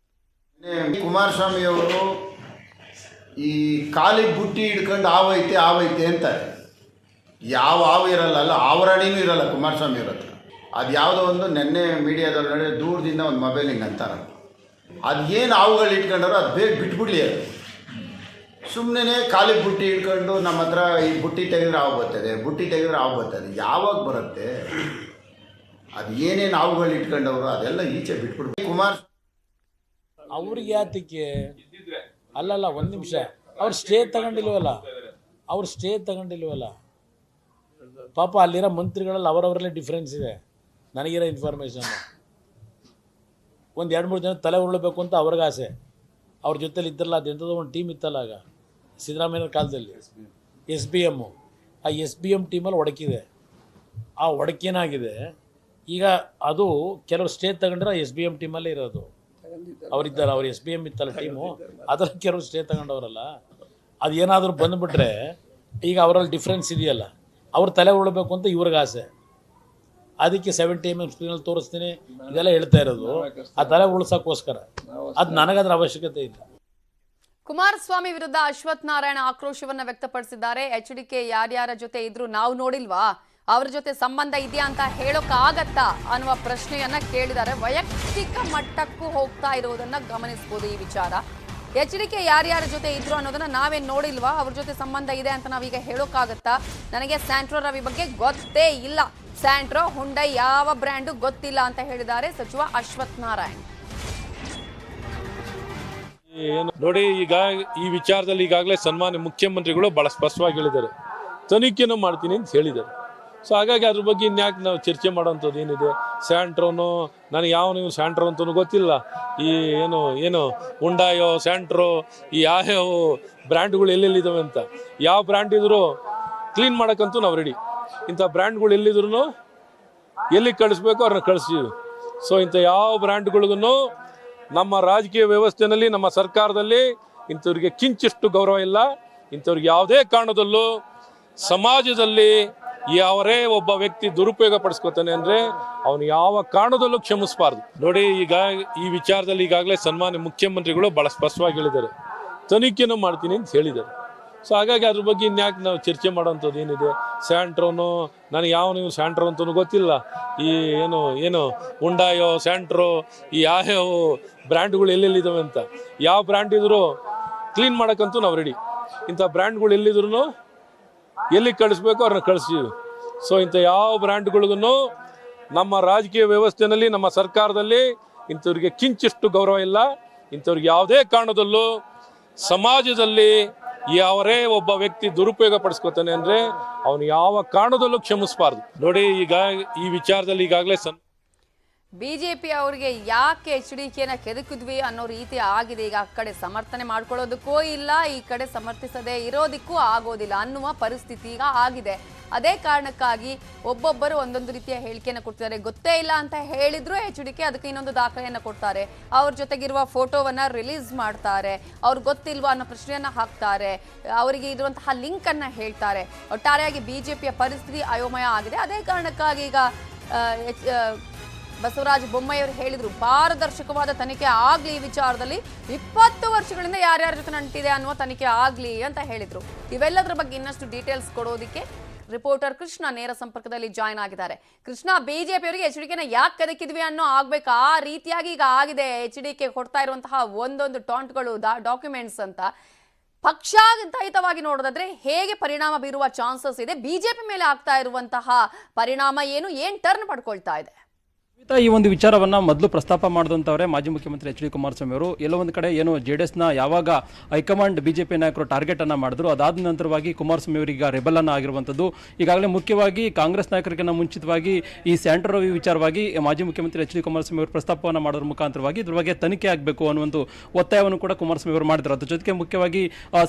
ಕುಮಾರಸ್ವಾಮಿ ಅವರು ಈ ಖಾಲಿ ಬುಟ್ಟಿ ಹಿಡ್ಕೊಂಡು ಆವೈತೆ ಅಂತಾರೆ. ಯಾವ ಹಾವು ಇರಲ್ಲ, ಆವರಣೆನೂ ಇರಲ್ಲ ಕುಮಾರಸ್ವಾಮಿ ಅವ್ರ ಹತ್ರ. ಅದು ಯಾವುದೋ ಒಂದು ನೆನ್ನೆ ಮೀಡಿಯಾದಲ್ಲಿ ನೋಡಿ ದೂರದಿಂದ ಒಂದು ಮೊಬೈಲ್ ಹಿಂಗೆ ಅಂತಾರೆ. ಅದು ಏನು ಹಾವುಗಳು ಇಟ್ಕೊಂಡವ್ರು ಅದು ಬೇಗ ಬಿಟ್ಬಿಡ್ಲಿ. ಅದು ಸುಮ್ಮನೆ ಖಾಲಿ ಬುಟ್ಟಿ ಹಿಡ್ಕೊಂಡು ನಮ್ಮ ಹತ್ರ ಈ ಬುಟ್ಟಿ ತೆಗೆದ್ರೆ ಹಾವು ಬರ್ತದೆ, ಬುಟ್ಟಿ ತೆಗೆದ್ರೆ ಹಾವು ಬರ್ತದೆ. ಯಾವಾಗ ಬರುತ್ತೆ? ಅದು ಏನೇನು ಹಾವುಗಳು ಇಟ್ಕೊಂಡವ್ರು ಅದೆಲ್ಲ ಈಚೆ ಬಿಟ್ಬಿಡ್ಬೇಕು.
ಅವ್ರಿಗೆ ಯಾತಕ್ಕೆ ಅಲ್ಲಲ್ಲ, ಒಂದು ನಿಮಿಷ, ಅವ್ರು ಸ್ಟೇ ತಗೊಂಡಿಲ್ವಲ್ಲ. ಪಾಪ ಅಲ್ಲಿರೋ ಮಂತ್ರಿಗಳಲ್ಲಿ ಅವರವರಲ್ಲೇ ಡಿಫ್ರೆನ್ಸ್ ಇದೆ. ನನಗಿರೋ ಇನ್ಫಾರ್ಮೇಷನ್ ಒಂದು 2-3 ಜನ ತಲೆ ಉರುಳಬೇಕು ಅಂತ ಅವ್ರಿಗೆ ಆಸೆ. ಅವ್ರ ಜೊತೆಲಿ ಇದ್ದಲ್ಲ, ಅದೆಂಥದ್ದು ಒಂದು ಟೀಮ್ ಇತ್ತಲ್ಲ ಆಗ ಸಿದ್ದರಾಮಯ್ಯನ ಕಾಲದಲ್ಲಿ, SBM. ಆ SBM ಟೀಮಲ್ಲಿ ಒಡಕಿದೆ. ಆ ಒಡಕೇನಾಗಿದೆ ಈಗ, ಅದು ಕೆಲವರು ಸ್ಟೇಜ್ ತಗೊಂಡ್ರೆ SBM ಟೀಮಲ್ಲೇ ಇರೋದು. ಅವರಿದ್ದಾರೆ, ಅವ್ರು SBM ಇತ್ತಲ್ಲ ಟೀಮು, ಅದ್ರಲ್ಲಿ ಕೆಲವರು ಸ್ಟೇಜ್ ತಗೊಂಡವ್ರಲ್ಲ. ಅದು ಏನಾದರೂ ಬಂದುಬಿಟ್ರೆ ಈಗ ಅವರಲ್ಲಿ ಡಿಫ್ರೆನ್ಸ್ ಇದೆಯಲ್ಲ, ಅವ್ರ ತಲೆ ಉಳಬೇಕು ಅಂತ ಇವ್ರಿಗೆ ಆಸೆ. ಅದಕ್ಕೆ 70mm ಸ್ಕ್ರೀನಲ್ಲಿ ತೋರಿಸ್ತೀನಿ ಇದೆಲ್ಲ ಹೇಳ್ತಾ ಇರೋದು, ಆ ತಲೆ ಉಳಿಸೋಕ್ಕೋಸ್ಕರ. ಅದು ನನಗದ್ರ ಅವಶ್ಯಕತೆ ಇಲ್ಲ.
ಕುಮಾರಸ್ವಾಮಿ ವಿರುದ್ಧ ಅಶ್ವಥ್ ನಾರಾಯಣ ಆಕ್ರೋಶವನ್ನ ವ್ಯಕ್ತಪಡಿಸಿದ್ದಾರೆ. HDK ಯಾರ್ಯಾರ ಜೊತೆ ಇದ್ರು ನಾವು ನೋಡಿಲ್ವಾ, ಅವ್ರ ಜೊತೆ ಸಂಬಂಧ ಇದೆಯಾ ಅಂತ ಹೇಳೋಕ್ಕಾಗತ್ತಾ ಅನ್ನುವ ಪ್ರಶ್ನೆಯನ್ನ ಕೇಳಿದ್ದಾರೆ. ವೈಯಕ್ತಿಕ ಮಟ್ಟಕ್ಕೂ ಹೋಗ್ತಾ ಇರೋದನ್ನ ಗಮನಿಸಬಹುದು ಈ ವಿಚಾರ. HDK ಯಾರ್ಯಾರ ಜೊತೆ ಇದ್ರು ಅನ್ನೋದನ್ನ ನಾವೇನ್ ನೋಡಿಲ್ವಾ, ಅವ್ರ ಜೊತೆ ಸಂಬಂಧ ಇದೆ ಅಂತ ನಾವೀಗ ಹೇಳೋಕ್ಕಾಗತ್ತಾ? ನನಗೆ ಸ್ಯಾಂಟ್ರೋ ರವಿ ಬಗ್ಗೆ ಗೊತ್ತೇ ಇಲ್ಲ, ಸ್ಯಾಂಟ್ರೋ ಹುಂಡೈ ಯಾವ ಬ್ರ್ಯಾಂಡು ಗೊತ್ತಿಲ್ಲ ಅಂತ ಹೇಳಿದ್ದಾರೆ ಸಚಿವ ಅಶ್ವಥ್ ನಾರಾಯಣ್.
ಏನು ನೋಡಿ, ಈಗ ಈ ವಿಚಾರದಲ್ಲಿ ಈಗಾಗಲೇ ಸನ್ಮಾನ್ಯ ಮುಖ್ಯಮಂತ್ರಿಗಳು ಬಹಳ ಸ್ಪಷ್ಟವಾಗಿ ಹೇಳಿದ್ದಾರೆ, ತನಿಖೆನೂ ಮಾಡ್ತೀನಿ ಅಂತ ಹೇಳಿದ್ದಾರೆ. ಸೊ ಹಾಗಾಗಿ ಅದ್ರ ಬಗ್ಗೆ ಇನ್ಯಾಕೆ ನಾವು ಚರ್ಚೆ ಮಾಡೋಂಥದ್ದು ಏನಿದೆ? ಸ್ಯಾಂಟ್ರೋನು ನನಗೆ ನೀವು ಸ್ಯಾಂಟ್ರೋ ಅಂತೂ ಗೊತ್ತಿಲ್ಲ. ಈ ಏನು ಉಂಡಾಯೋ ಸ್ಯಾಂಟ್ರೋ ಈ ಯಾವ್ಯಾವ ಬ್ರ್ಯಾಂಡ್ಗಳು ಎಲ್ಲೆಲ್ಲಿದ್ದಾವೆ ಅಂತ, ಯಾವ ಬ್ರ್ಯಾಂಡ್ ಇದ್ರು ಕ್ಲೀನ್ ಮಾಡೋಕ್ಕಂತೂ ನಾವು ರೆಡಿ. ಇಂಥ ಬ್ರ್ಯಾಂಡ್ಗಳು ಎಲ್ಲಿದ್ರು ಎಲ್ಲಿಗೆ ಕಳಿಸ್ಬೇಕು ಅವ್ರನ್ನ ಕಳಿಸ್ತೀವಿ. ಸೊ ಇಂಥ ಯಾವ ಬ್ರ್ಯಾಂಡ್ಗಳಿಗೂ ನಮ್ಮ ರಾಜಕೀಯ ವ್ಯವಸ್ಥೆಯಲ್ಲಿ, ನಮ್ಮ ಸರ್ಕಾರದಲ್ಲಿ ಇಂಥವ್ರಿಗೆ ಕಿಂಚಿಷ್ಟು ಗೌರವ ಇಲ್ಲ. ಇಂಥವ್ರಿಗೆ ಯಾವುದೇ ಕಾರಣದಲ್ಲೂ ಸಮಾಜದಲ್ಲಿ ಯಾವರೇ ಒಬ್ಬ ವ್ಯಕ್ತಿ ದುರುಪಯೋಗ ಪಡಿಸ್ಕೊತಾನೆ ಅಂದರೆ ಅವನು ಯಾವ ಕಾರಣದಲ್ಲೂ ಕ್ಷಮಿಸಬಾರ್ದು. ನೋಡಿ, ಈಗ ಈ ವಿಚಾರದಲ್ಲಿ ಈಗಾಗಲೇ ಸನ್ಮಾನ್ಯ ಮುಖ್ಯಮಂತ್ರಿಗಳು ಭಾಳ ಸ್ಪಷ್ಟವಾಗಿ ಹೇಳಿದ್ದಾರೆ, ತನಿಖೆನೂ ಮಾಡ್ತೀನಿ ಅಂತ ಹೇಳಿದ್ದಾರೆ. ಸೊ ಹಾಗಾಗಿ ಅದ್ರ ಬಗ್ಗೆ ಇನ್ಯಾಕೆ ನಾವು ಚರ್ಚೆ ಮಾಡೋಂಥದ್ದು ಏನಿದೆ? ಸ್ಯಾಂಟ್ರೋನು ನನಗೆ ನೀವು ಸ್ಯಾಂಟ್ರೋ ಅಂತೂ ಗೊತ್ತಿಲ್ಲ. ಈ ಏನು ಉಂಡಾಯೋ ಸ್ಯಾಂಟ್ರೋ ಈ ಯಾವ್ಯಾವ ಬ್ರ್ಯಾಂಡ್ಗಳು ಎಲ್ಲೆಲ್ಲಿದ್ದಾವೆ ಅಂತ, ಯಾವ ಬ್ರ್ಯಾಂಡ್ ಇದ್ರು ಕ್ಲೀನ್ ಮಾಡೋಕ್ಕಂತೂ ನಾವು ರೆಡಿ. ಇಂಥ ಬ್ರ್ಯಾಂಡ್ಗಳು ಎಲ್ಲಿದ್ರು ಎಲ್ಲಿಗೆ ಕಳಿಸ್ಬೇಕು ಅವ್ರನ್ನ ಕಳಿಸ್ತೀವಿ. ಸೊ ಇಂಥ ಯಾವ ಬ್ರ್ಯಾಂಡ್ಗಳಿಗೂ ನಮ್ಮ ರಾಜಕೀಯ ವ್ಯವಸ್ಥೆಯಲ್ಲಿ, ನಮ್ಮ ಸರ್ಕಾರದಲ್ಲಿ ಇಂಥವ್ರಿಗೆ ಕಿಂಚಿಷ್ಟು ಗೌರವ ಇಲ್ಲ. ಇಂಥವ್ರಿಗೆ ಯಾವುದೇ ಕಾರಣದಲ್ಲೂ ಸಮಾಜದಲ್ಲಿ ಯಾವರೇ ಒಬ್ಬ ವ್ಯಕ್ತಿ ದುರುಪಯೋಗ ಪಡಿಸ್ಕೊತಾನೆ ಅಂದರೆ ಅವನು ಯಾವ ಕಾರಣದಲ್ಲೂ ಕ್ಷಮಿಸಬಾರ್ದು. ನೋಡಿ, ಈಗ ಈ ವಿಚಾರದಲ್ಲಿ ಈಗಾಗಲೇ
ಬಿಜೆಪಿ ಅವರಿಗೆ ಯಾಕೆ HDKನ ಕೆದಕಿದ್ವಿ ಅನ್ನೋ ರೀತಿ ಆಗಿದೆ. ಈಗ ಆ ಕಡೆ ಸಮರ್ಥನೆ ಮಾಡ್ಕೊಳ್ಳೋದಕ್ಕೂ ಇಲ್ಲ, ಈ ಕಡೆ ಸಮರ್ಥಿಸದೆ ಇರೋದಕ್ಕೂ ಆಗೋದಿಲ್ಲ ಅನ್ನುವ ಪರಿಸ್ಥಿತಿ ಈಗ ಆಗಿದೆ. ಅದೇ ಕಾರಣಕ್ಕಾಗಿ ಒಬ್ಬೊಬ್ಬರು ಒಂದೊಂದು ರೀತಿಯ ಹೇಳಿಕೆಯನ್ನು ಕೊಡ್ತಿದ್ದಾರೆ. ಗೊತ್ತೇ ಇಲ್ಲ ಅಂತ ಹೇಳಿದ್ರು HDK ಅದಕ್ಕೆ ಇನ್ನೊಂದು ದಾಖಲೆಯನ್ನು ಕೊಡ್ತಾರೆ, ಅವ್ರ ಜೊತೆಗಿರುವ ಫೋಟೋವನ್ನ ರಿಲೀಸ್ ಮಾಡ್ತಾರೆ, ಅವ್ರಿಗೆ ಗೊತ್ತಿಲ್ವಾ ಅನ್ನೋ ಪ್ರಶ್ನೆಯನ್ನ ಹಾಕ್ತಾರೆ, ಅವರಿಗೆ ಇರುವಂತಹ ಲಿಂಕ್ ಅನ್ನ ಹೇಳ್ತಾರೆ. ಒಟ್ಟಾರೆಯಾಗಿ ಬಿಜೆಪಿಯ ಪರಿಸ್ಥಿತಿ ಅಯೋಮಯ ಆಗಿದೆ. ಅದೇ ಕಾರಣಕ್ಕಾಗಿ ಈಗ ಬಸವರಾಜ ಬೊಮ್ಮಾಯಿ ಅವರು ಹೇಳಿದ್ರು, ಪಾರದರ್ಶಕವಾದ ತನಿಖೆ ಆಗ್ಲಿ, ಈ ವಿಚಾರದಲ್ಲಿ 20 ವರ್ಷಗಳಿಂದ ಯಾರ್ಯಾರ ಜೊತೆ ನಂಟಿದೆ ಅನ್ನುವ ತನಿಖೆ ಆಗ್ಲಿ ಅಂತ ಹೇಳಿದ್ರು. ಇವೆಲ್ಲದರ ಬಗ್ಗೆ ಇನ್ನಷ್ಟು ಡೀಟೇಲ್ಸ್ ಕೊಡೋದಕ್ಕೆ ರಿಪೋರ್ಟರ್ ಕೃಷ್ಣ ನೇರ ಸಂಪರ್ಕದಲ್ಲಿ ಜಾಯ್ನ್ ಆಗಿದ್ದಾರೆ. ಕೃಷ್ಣ, ಬಿಜೆಪಿ ಅವರಿಗೆ HDKನ ಯಾಕೆ ಕದಕಿದ್ವಿ ಅನ್ನೋ ಆಗ್ಬೇಕು, ಆ ರೀತಿಯಾಗಿ ಈಗ ಆಗಿದೆ. HDK ಕೊಡ್ತಾ ಇರುವಂತಹ ಒಂದೊಂದು ಟಾಂಟ್ಗಳು, ಡಾಕ್ಯುಮೆಂಟ್ಸ್ ಅಂತ ಪಕ್ಷಾತೀತವಾಗಿ ನೋಡೋದಾದ್ರೆ ಹೇಗೆ ಪರಿಣಾಮ ಬೀರುವ ಚಾನ್ಸಸ್ ಇದೆ? ಬಿಜೆಪಿ ಮೇಲೆ ಆಗ್ತಾ ಇರುವಂತಹ ಪರಿಣಾಮ ಏನ್ ಟರ್ನ್ ಪಡ್ಕೊಳ್ತಾ ಇದೆ?
ಈ ಒಂದು ವಿಚಾರವನ್ನು ಮೊದಲು ಪ್ರಸ್ತಾಪ ಮಾಡಿದಂಥವರೇ ಮಾಜಿ ಮುಖ್ಯಮಂತ್ರಿ HD ಕುಮಾರಸ್ವಾಮಿ ಅವರು. ಎಲ್ಲೋ ಒಂದು ಕಡೆ ಏನು JDSನ ಯಾವಾಗ ಹೈಕಮಾಂಡ್ ಬಿಜೆಪಿ ನಾಯಕರು ಟಾರ್ಗೆಟ್ ಅನ್ನ ಮಾಡಿದ್ರು, ಅದಾದ ನಂತರವಾಗಿ ಕುಮಾರಸ್ವಾಮಿ ಅವರಿಗೆ ರೆಬಲ್ ಅನ್ನ ಆಗಿರುವಂಥದ್ದು. ಈಗಾಗಲೇ ಮುಖ್ಯವಾಗಿ ಕಾಂಗ್ರೆಸ್ ನಾಯಕರಿಗಿಂತ ಮುಂಚಿತವಾಗಿ ಈ ಸ್ಯಾಂಟ್ರೋ ರವಿ ವಿಚಾರವಾಗಿ ಮಾಜಿ ಮುಖ್ಯಮಂತ್ರಿ HD ಕುಮಾರಸ್ವಾಮಿ ಅವರು ಪ್ರಸ್ತಾಪವನ್ನು ಮಾಡೋದ್ರ ಮುಖಾಂತರವಾಗಿ ಇದ್ರ ಬಗ್ಗೆ ತನಿಖೆ ಆಗಬೇಕು ಅನ್ನುವಂಥ ಒತ್ತಾಯವನ್ನು ಕೂಡ ಕುಮಾರಸ್ವಾಮಿ ಅವರು ಮಾಡಿದ್ರು. ಅದ್ರ ಜೊತೆಗೆ ಮುಖ್ಯವಾಗಿ